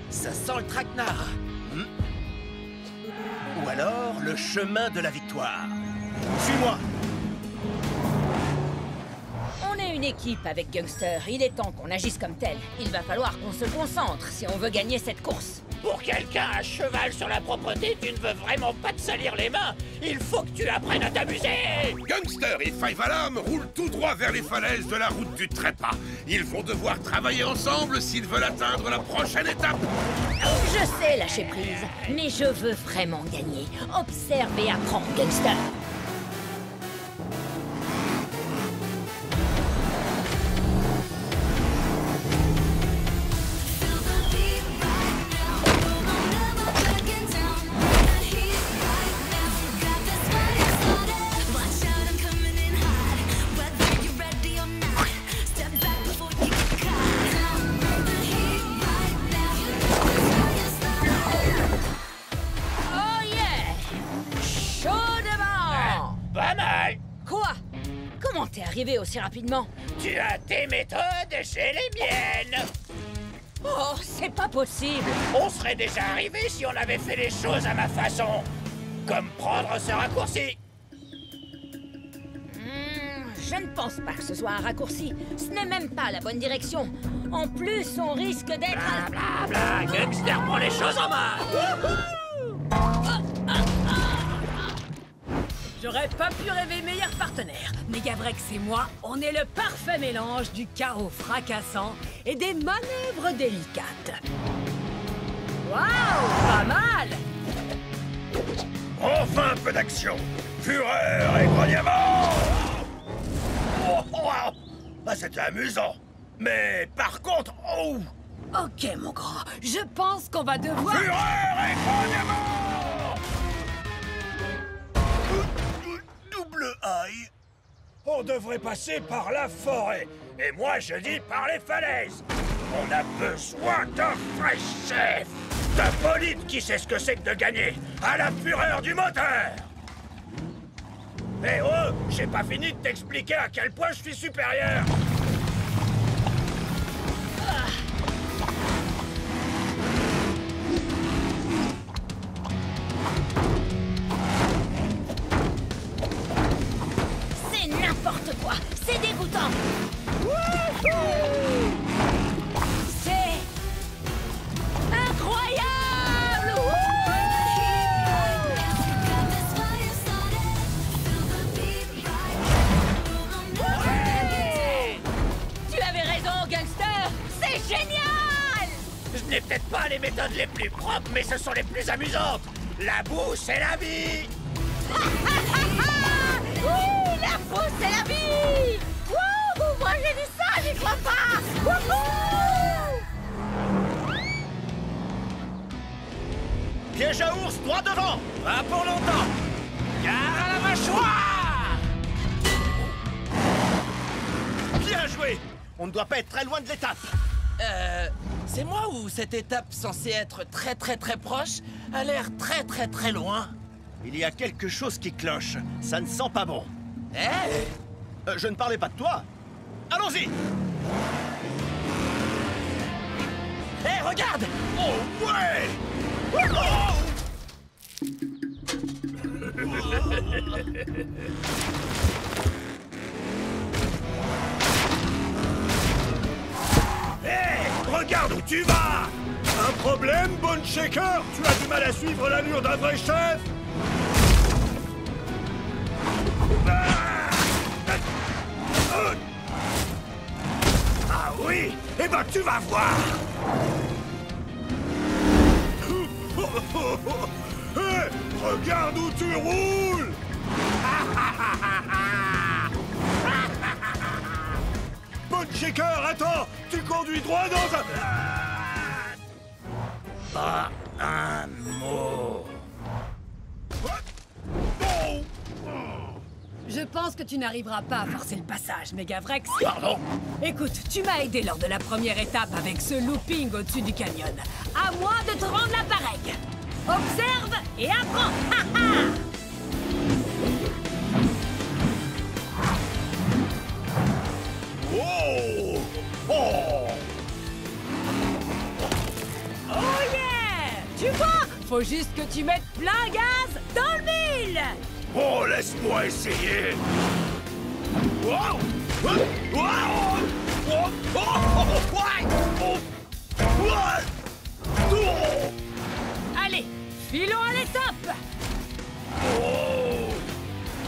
Ça sent le traquenard. Ou alors, le chemin de la victoire. Suis-moi! On est une équipe avec Gangster. Il est temps qu'on agisse comme tel. Il va falloir qu'on se concentre si on veut gagner cette course. Pour quelqu'un à cheval sur la propreté, tu ne veux vraiment pas te salir les mains. Il faut que tu apprennes à t'amuser. Gangster et Five Alarm roulent tout droit vers les falaises de la route du trépas. Ils vont devoir travailler ensemble s'ils veulent atteindre la prochaine étape. Je sais lâcher prise, mais je veux vraiment gagner. Observe et apprends, Gangster. T'es arrivé aussi rapidement? Tu as tes méthodes, j'ai les miennes. Oh, c'est pas possible. On serait déjà arrivé si on avait fait les choses à ma façon. Comme prendre ce raccourci. Je ne pense pas que ce soit un raccourci. Ce n'est même pas la bonne direction. En plus, on risque d'être... Bla, Gangster prend les choses en main. J'aurais pas pu rêver meilleur partenaire. Megavrex et moi, on est le parfait mélange du chaos fracassant et des manœuvres délicates. Waouh, pas mal! Enfin un peu d'action. Fureur et grognement. Ah, c'était amusant. Mais par contre, Ok, mon grand, je pense qu'on va devoir... Fureur et grognement. Double aïe. On devrait passer par la forêt. Et moi, je dis par les falaises. On a besoin d'un vrai chef. D'un bolide qui sait ce que c'est que de gagner. À la fureur du moteur. Eh oh, j'ai pas fini de t'expliquer à quel point je suis supérieur. C'est n'importe quoi. C'est dégoûtant. C'est incroyable. méthodes les plus propres, mais ce sont les plus amusantes. La boue, c'est la vie. Oui, la boue, c'est la vie! Wouhou! Moi, j'ai dit ça, j'y crois pas! Wouhou! Piège à ours, droit devant. Pas pour longtemps. Gare à la mâchoire! Bien joué. On ne doit pas être très loin de l'étape. C'est moi ou cette étape censée être très proche a l'air très loin? Il y a quelque chose qui cloche. Ça ne sent pas bon. Eh? Je ne parlais pas de toi. Allons-y. Hé, regarde! Oh, ouais. Hé, regarde où tu vas! Un problème, Bone Shaker? Tu as du mal à suivre l'allure d'un vrai chef? Ah oui? Eh ben tu vas voir! Hé, regarde où tu roules! Bone Shaker, attends! Tu conduis droit dans un... Pas un mot. Je pense que tu n'arriveras pas à forcer le passage, Megavrex. Pardon? Écoute, tu m'as aidé lors de la première étape avec ce looping au-dessus du canyon. À moi de te rendre l'appareil. Observe et apprends. Ha, ha. Oh! Oh! Oh yeah! Tu vois? Faut juste que tu mettes plein gaz dans le mille. Oh, laisse-moi essayer! Wow! Wow! Oh! Oh! Oh! Oh! Allez, filons à l'étape. Oh!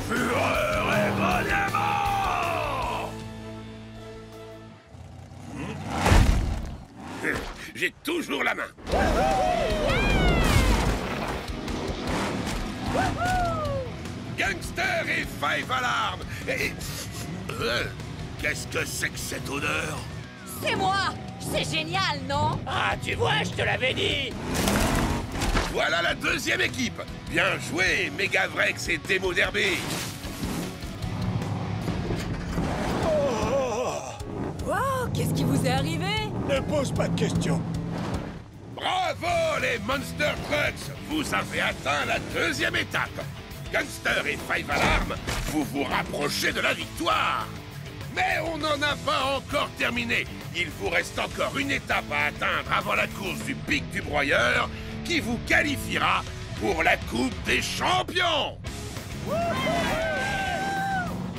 Fureur et bonnement! J'ai toujours la main. Gangster et Five Alarm. Et... qu'est-ce que c'est que cette odeur? C'est moi! C'est génial, non? Ah, tu vois, je te l'avais dit. Voilà la deuxième équipe. Bien joué, Megavrex et Demo Derby. Wow, qu'est-ce qui vous est arrivé? Ne pose pas de questions. Bravo, les Monster Trucks. Vous avez atteint la deuxième étape. Gangster et Five Alarm, vous vous rapprochez de la victoire. Mais on n'en a pas encore terminé. Il vous reste encore une étape à atteindre avant la course du pic du broyeur qui vous qualifiera pour la Coupe des Champions.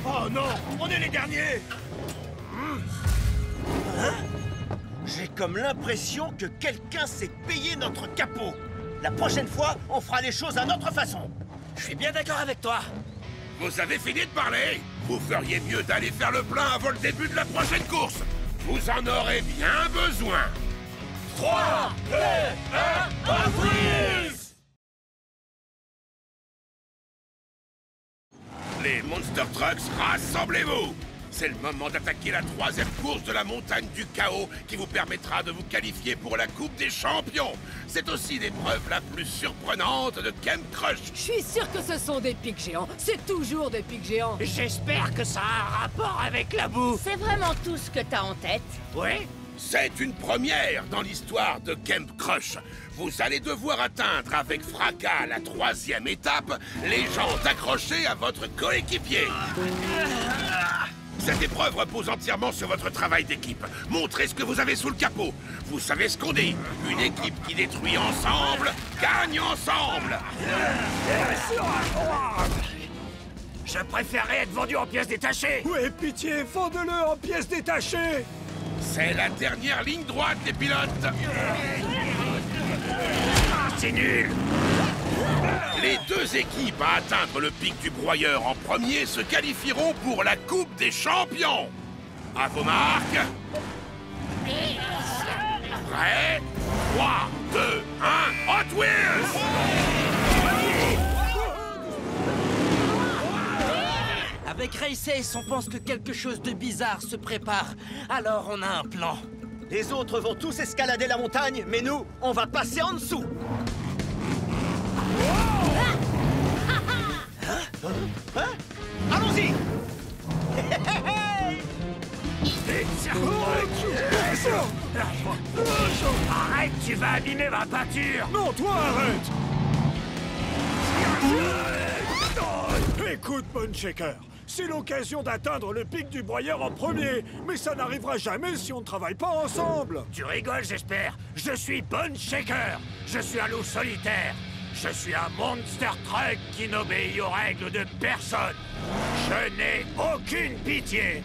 Oh non, on est les derniers! J'ai comme l'impression que quelqu'un s'est payé notre capot. La prochaine fois, on fera les choses à notre façon. Je suis bien d'accord avec toi. Vous avez fini de parler? Vous feriez mieux d'aller faire le plein avant le début de la prochaine course. Vous en aurez bien besoin. 3, 2, 1, freeze! Les Monster Trucks, rassemblez-vous! C'est le moment d'attaquer la troisième course de la montagne du chaos qui vous permettra de vous qualifier pour la Coupe des Champions. C'est aussi l'épreuve la plus surprenante de Camp Crush. Je suis sûr que ce sont des pics géants. C'est toujours des pics géants. J'espère que ça a un rapport avec la boue. C'est vraiment tout ce que t'as en tête? Oui? C'est une première dans l'histoire de Camp Crush. Vous allez devoir atteindre avec fracas la troisième étape, les jambes accrochées à votre coéquipier. Cette épreuve repose entièrement sur votre travail d'équipe. Montrez ce que vous avez sous le capot. Vous savez ce qu'on dit. Une équipe qui détruit ensemble, gagne ensemble. Je préférerais être vendu en pièces détachées. Ouais, pitié, fondez-le en pièces détachées! C'est la dernière ligne droite, les pilotes. Ah, c'est nul. Les deux équipes à atteindre le pic du broyeur en premier se qualifieront pour la Coupe des Champions. À vos marques. Prêts? 3, 2, 1, Hot Wheels! Avec Race, on pense que quelque chose de bizarre se prépare. Alors on a un plan. Les autres vont tous escalader la montagne, mais nous, on va passer en dessous. Allons-y. Arrête, tu vas abîmer ma peinture. Non, toi, arrête. Écoute, Bone Shaker, c'est l'occasion d'atteindre le pic du broyeur en premier, mais ça n'arrivera jamais si on ne travaille pas ensemble. Tu rigoles, j'espère. Je suis Bone Shaker. Je suis un loup solitaire. Je suis un monster truck qui n'obéit aux règles de personne. Je n'ai aucune pitié.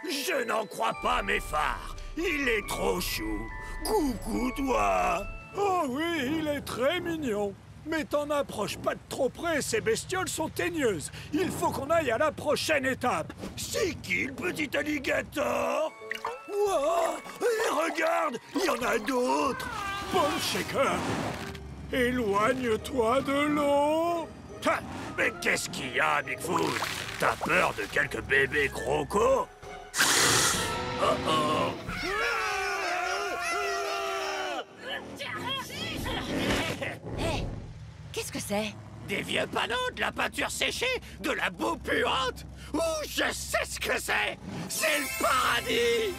Je n'en crois pas mes phares. Il est trop chou. Coucou, toi. Oh oui, il est très mignon. Mais t'en approches pas de trop près, ces bestioles sont teigneuses. Il faut qu'on aille à la prochaine étape. C'est qui le petit alligator? Wow, et regarde, il y en a d'autres. Bone Shaker, éloigne-toi de l'eau. Ha, mais qu'est-ce qu'il y a, Bigfoot? T'as peur de quelques bébés crocos? Oh oh. Hé, qu'est-ce que c'est? Des vieux panneaux, de la peinture séchée, de la boue puante. Ouh, je sais ce que c'est. C'est le paradis.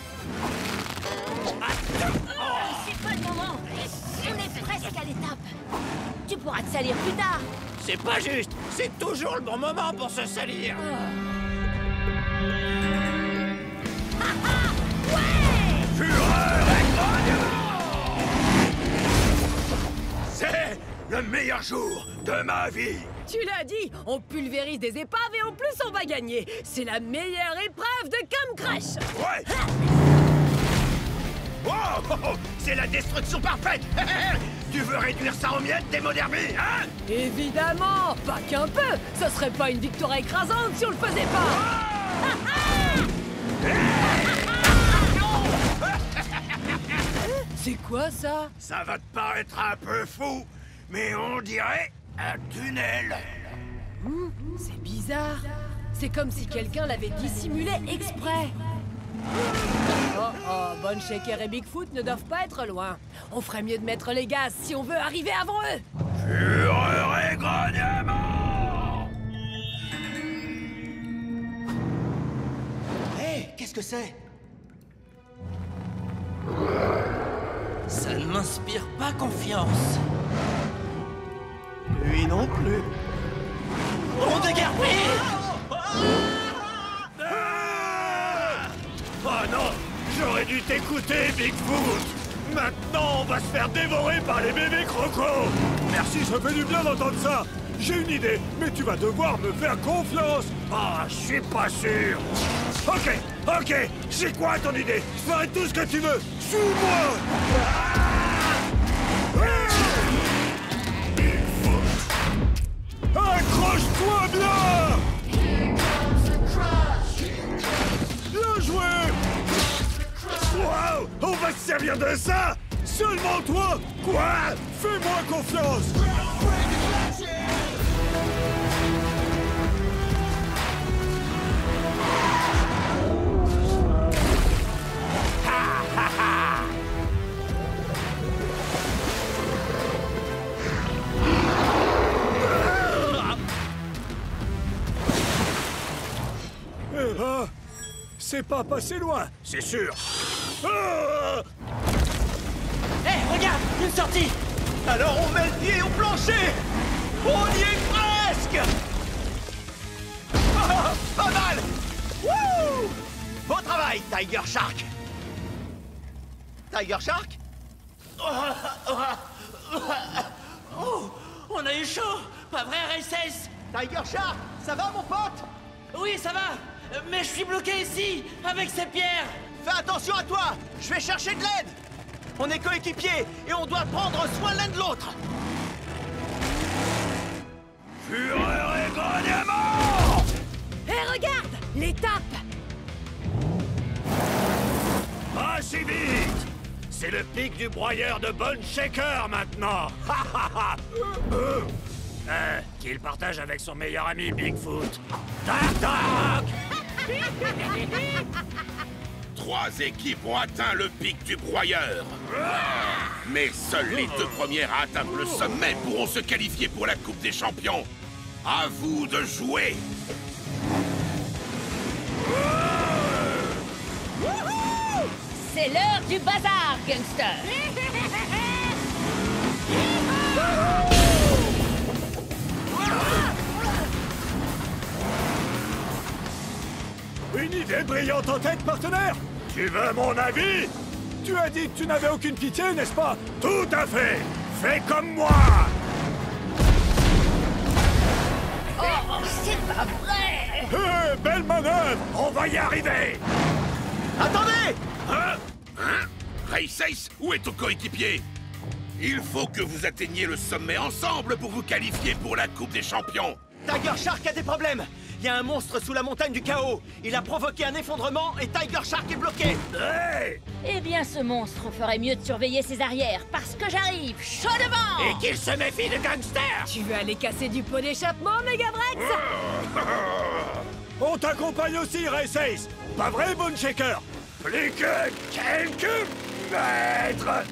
C'est pas le moment. On est presque à l'étape. Tu pourras te salir plus tard. C'est pas juste. C'est toujours le bon moment pour se salir. Fureur et grognement! C'est le meilleur jour de ma vie. Tu l'as dit, on pulvérise des épaves et en plus on va gagner. C'est la meilleure épreuve de Camp Crush. Ouais. Oh, oh, oh, c'est la destruction parfaite. Tu veux réduire ça en miettes, démo derby, hein? Évidemment, pas qu'un peu. Ce serait pas une victoire écrasante si on le faisait pas. C'est quoi ça? Ça va te paraître un peu fou, mais on dirait un tunnel. C'est bizarre. C'est comme si quelqu'un l'avait dissimulé exprès. Oh, Bone Shaker et Bigfoot ne doivent pas être loin. On ferait mieux de mettre les gaz si on veut arriver avant eux. Fureur et grognement! Hé, qu'est-ce que c'est? Ça ne m'inspire pas confiance. Lui non plus. On de guerre, Oh non! J'aurais dû t'écouter, Bigfoot! Maintenant, on va se faire dévorer par les bébés crocos! Merci, ça fait du bien d'entendre ça. J'ai une idée, mais tu vas devoir me faire confiance. Ah, je suis pas sûr! Ok, c'est quoi ton idée? Je ferai tout ce que tu veux. Suis-moi. Accroche-toi bien. Bien joué. Wow! On va se servir de ça! Seulement toi. Quoi? Fais-moi confiance. Eh ben, c'est pas passé loin. C'est sûr! Ah! Hé, regarde, une sortie. Alors on met le pied au plancher. On y est presque. Ah, pas mal. Wouh! Bon travail, Tiger Shark. Tiger Shark? Oh, on a eu chaud. Pas vrai, Races? Tiger Shark, ça va mon pote? Oui, ça va. Mais je suis bloqué ici, avec ces pierres. Fais attention à toi. Je vais chercher de l'aide. On est coéquipiers et on doit prendre soin l'un de l'autre. Fureur et grognement! Hé, regarde! L'étape! Ah, si vite! C'est le pic du broyeur de Bone Shaker maintenant! Qu'il partage avec son meilleur ami Bigfoot. Tac tac! 3 équipes ont atteint le pic du broyeur. Mais seules les 2 premières à atteindre le sommet pourront se qualifier pour la Coupe des Champions. À vous de jouer! C'est l'heure du bazar, gangster. Une idée brillante en tête, partenaire! Tu veux mon avis? Tu as dit que tu n'avais aucune pitié, n'est-ce pas? Tout à fait! Fais comme moi! Oh, c'est pas vrai! Hé, belle manœuvre! On va y arriver! Attendez! Hein? Race Ace, où est ton coéquipier? Il faut que vous atteigniez le sommet ensemble pour vous qualifier pour la Coupe des Champions. Tiger Shark a des problèmes! Il y a un monstre sous la montagne du chaos! Il a provoqué un effondrement et Tiger Shark est bloqué! Hey! Eh bien, ce monstre ferait mieux de surveiller ses arrières, parce que j'arrive chaud devant! Et qu'il se méfie de gangsters! Tu veux aller casser du pot d'échappement, Megavrex? On t'accompagne aussi, Race Ace! Pas vrai, Bone Shaker? Plus que quelques mètres!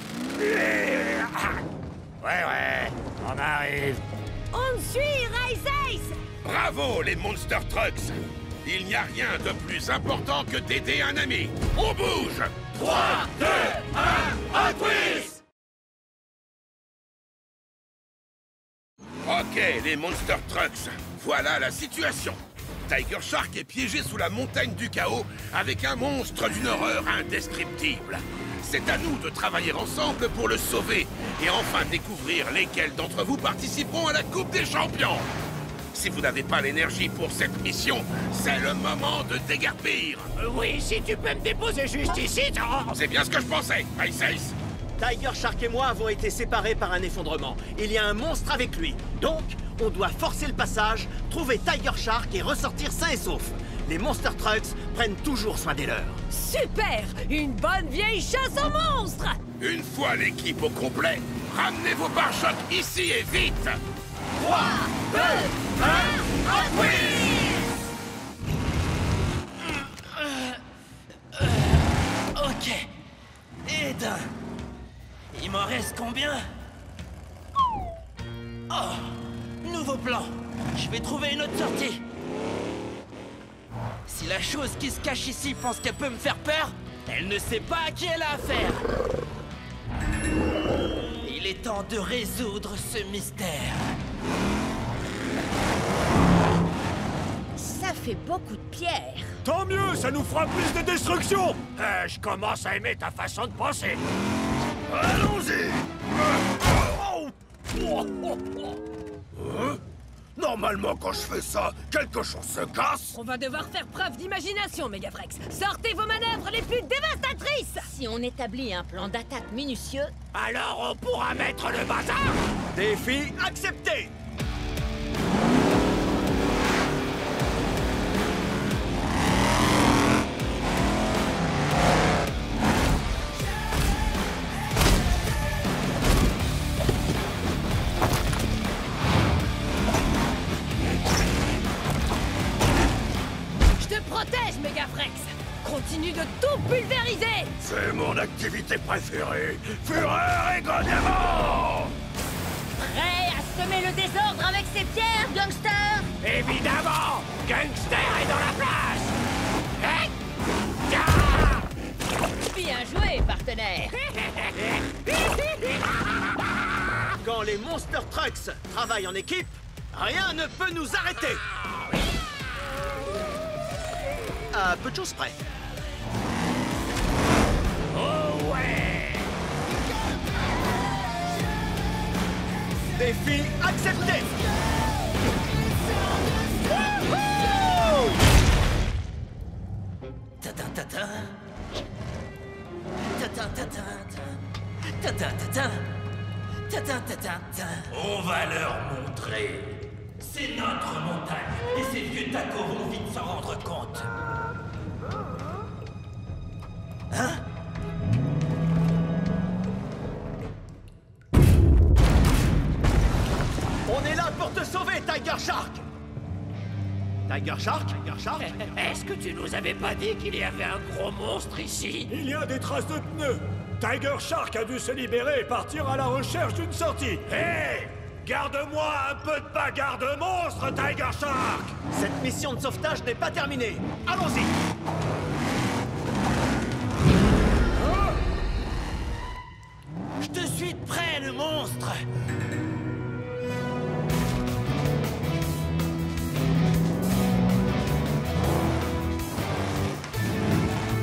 Ouais, on arrive. On te suit, Race Ace! Bravo, les Monster Trucks! Il n'y a rien de plus important que d'aider un ami. On bouge! 3, 2, 1, Hot Wheels! Ok, les Monster Trucks, voilà la situation. Tiger Shark est piégé sous la montagne du chaos avec un monstre d'une horreur indescriptible. C'est à nous de travailler ensemble pour le sauver et enfin découvrir lesquels d'entre vous participeront à la Coupe des Champions. Si vous n'avez pas l'énergie pour cette mission, c'est le moment de déguerpir. Oui, si tu peux me déposer juste ici, C'est bien ce que je pensais, Race Ace. Tiger Shark et moi avons été séparés par un effondrement. Il y a un monstre avec lui. Donc, on doit forcer le passage, trouver Tiger Shark et ressortir sain et sauf. Les Monster Trucks prennent toujours soin des leurs. Super! Une bonne vieille chasse aux monstres! Une fois l'équipe au complet, ramenez vos pare-chocs ici et vite. 3, 2, 1, Hot Wheels! Ok. Et d'un. Il m'en reste combien? Oh! Nouveau plan. Je vais trouver une autre sortie. Si la chose qui se cache ici pense qu'elle peut me faire peur, elle ne sait pas à qui elle a affaire. Il est temps de résoudre ce mystère. Ça fait beaucoup de pierres. Tant mieux, ça nous fera plus de destruction! Je commence à aimer ta façon de penser. Allons-y! Normalement, quand je fais ça, quelque chose se casse! On va devoir faire preuve d'imagination, Megavrex. Sortez vos manœuvres les plus dévastatrices! Si on établit un plan d'attaque minutieux, Alors on pourra mettre le bazar! Défi accepté! Je te protège, Megavrex! Continue de tout pulvériser! C'est mon activité préférée! Fureur et grognement! prêt à semer le désordre avec ses pierres, gangster? Évidemment! Gangster est dans la place! Hein? Ah! Bien joué, partenaire! Quand les Monster Trucks travaillent en équipe, rien ne peut nous arrêter! À peu de choses près. Oh ouais! Défi accepté! On va leur montrer. C'est notre montagne, et ces vieux tacos vont vite s'en rendre compte. Hein? Tiger Shark! Tiger Shark? Tiger Shark? Est-ce que tu nous avais pas dit qu'il y avait un gros monstre ici? Il y a des traces de pneus. Tiger Shark a dû se libérer et partir à la recherche d'une sortie. Hé! Garde-moi un peu de bagarre de monstre, Tiger Shark! Cette mission de sauvetage n'est pas terminée. Allons-y! Je te suis de près, le monstre!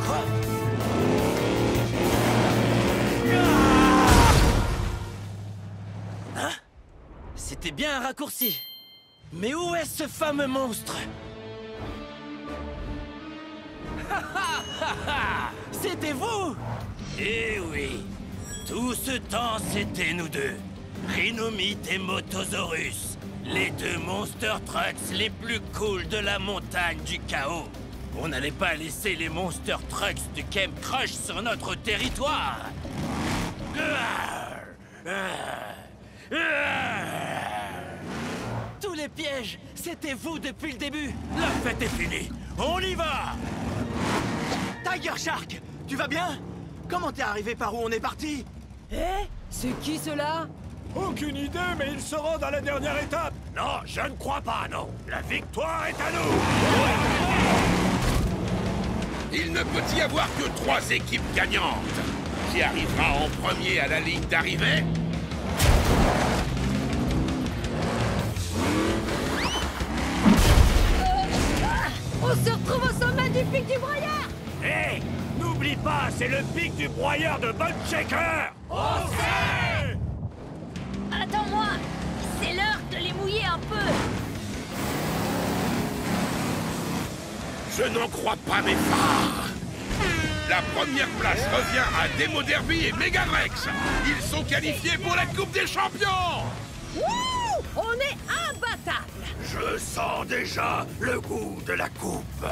Quoi? Hein? C'était bien un raccourci. Mais où est ce fameux monstre? C'était vous? Eh oui. Tout ce temps, c'était nous deux. Rhinomite et Motosaurus. Les deux Monster Trucks les plus cool de la montagne du chaos. On n'allait pas laisser les Monster Trucks du Camp Crush sur notre territoire. Tous les pièges, c'était vous depuis le début. La fête est finie. On y va! Tiger Shark, tu vas bien? Comment t'es arrivé par où on est parti? Eh? C'est qui cela? Aucune idée, mais ils se rendent à la dernière étape. Non, je ne crois pas, non. La victoire est à nous. Il ne peut y avoir que 3 équipes gagnantes. Qui arrivera en premier à la ligne d'arrivée? On se retrouve au sommet du pic du broyeur! Hé! N'oublie pas, c'est le pic du broyeur de Bone Shaker. On sait! Attends-moi! C'est l'heure de les mouiller un peu! Je n'en crois pas mes phares. La première place revient à Demo Derby et Megavrex. Ils sont qualifiés pour la Coupe des Champions. Wouh! On est imbattable! Je sens déjà le goût de la coupe.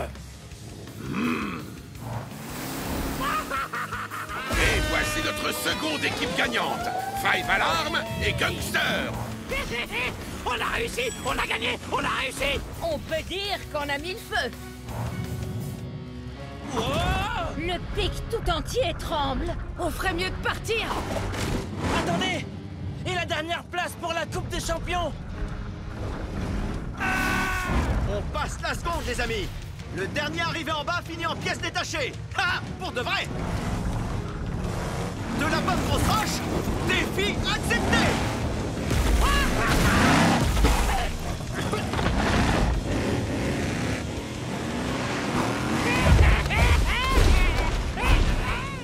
Et voici notre seconde équipe gagnante. Five Alarm et Gangster. On a réussi, on a gagné, on a réussi. On peut dire qu'on a mis le feu! Wow! Le pic tout entier tremble! On ferait mieux de partir! Attendez! Et la dernière place pour la Coupe des Champions? On passe la seconde, les amis. Le dernier arrivé en bas finit en pièces détachées. Ha! Pour de vrai! De la bonne grosse roche, défi accepté!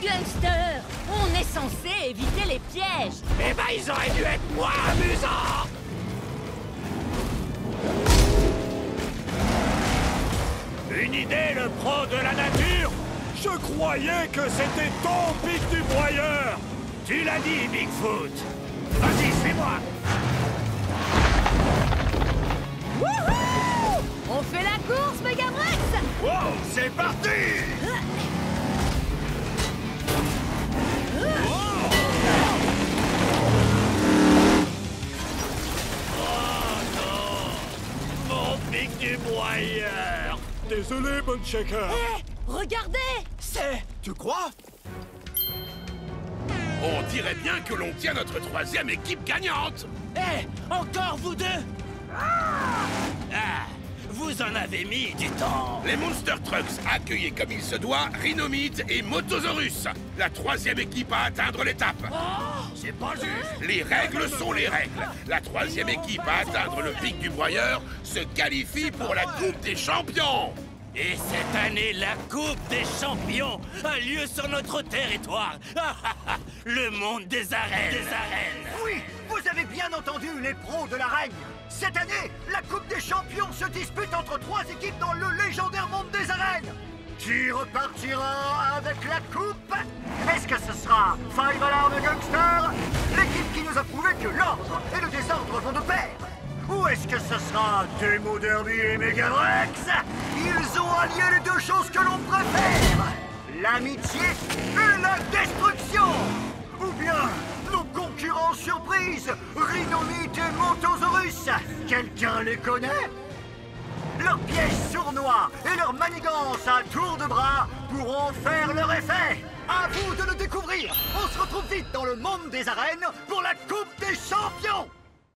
Gangster! On est censé éviter les pièges! Eh ben, ils auraient dû être moins amusants. Une idée, le pro de la nature. Je croyais que c'était ton pic du broyeur. Tu l'as dit, Bigfoot. Vas-y, suis-moi. Wouhou! On fait la course, Megavrex! Wow, c'est parti! Mon pic du broyeur. Désolé, Bone Shaker. Hé! Regardez! C'est... Tu crois? On dirait bien que l'on tient notre troisième équipe gagnante. Eh! Encore vous deux! Ah! Vous en avez mis du temps! Les Monster Trucks accueillent comme il se doit Rhinomite et Motosaurus, la troisième équipe à atteindre l'étape. C'est pas juste. Les règles sont les règles. La troisième équipe à atteindre le pic du broyeur se qualifie pour la Coupe des Champions. Et cette année, la Coupe des Champions a lieu sur notre territoire. Le monde des arènes. Oui, vous avez bien entendu les pros de la règne. Cette année, la Coupe des Champions se dispute entre 3 équipes dans le légendaire monde des arènes. Qui repartira avec la coupe? Est-ce que ce sera Five Alarm Gangster, l'équipe qui nous a prouvé que l'ordre et le désordre vont de pair? Ou est-ce que ce sera Demo Derby et Megavrex? Ils ont allié les deux choses que l'on préfère, l'amitié et la destruction. Ou bien nos concurrents surprises, Rhinomite et Motosaurus, Quelqu'un les connaît? Leurs pièges sournois et leurs manigances à tour de bras pourront faire leur effet. À vous de le découvrir. On se retrouve vite dans le monde des arènes pour la Coupe des Champions.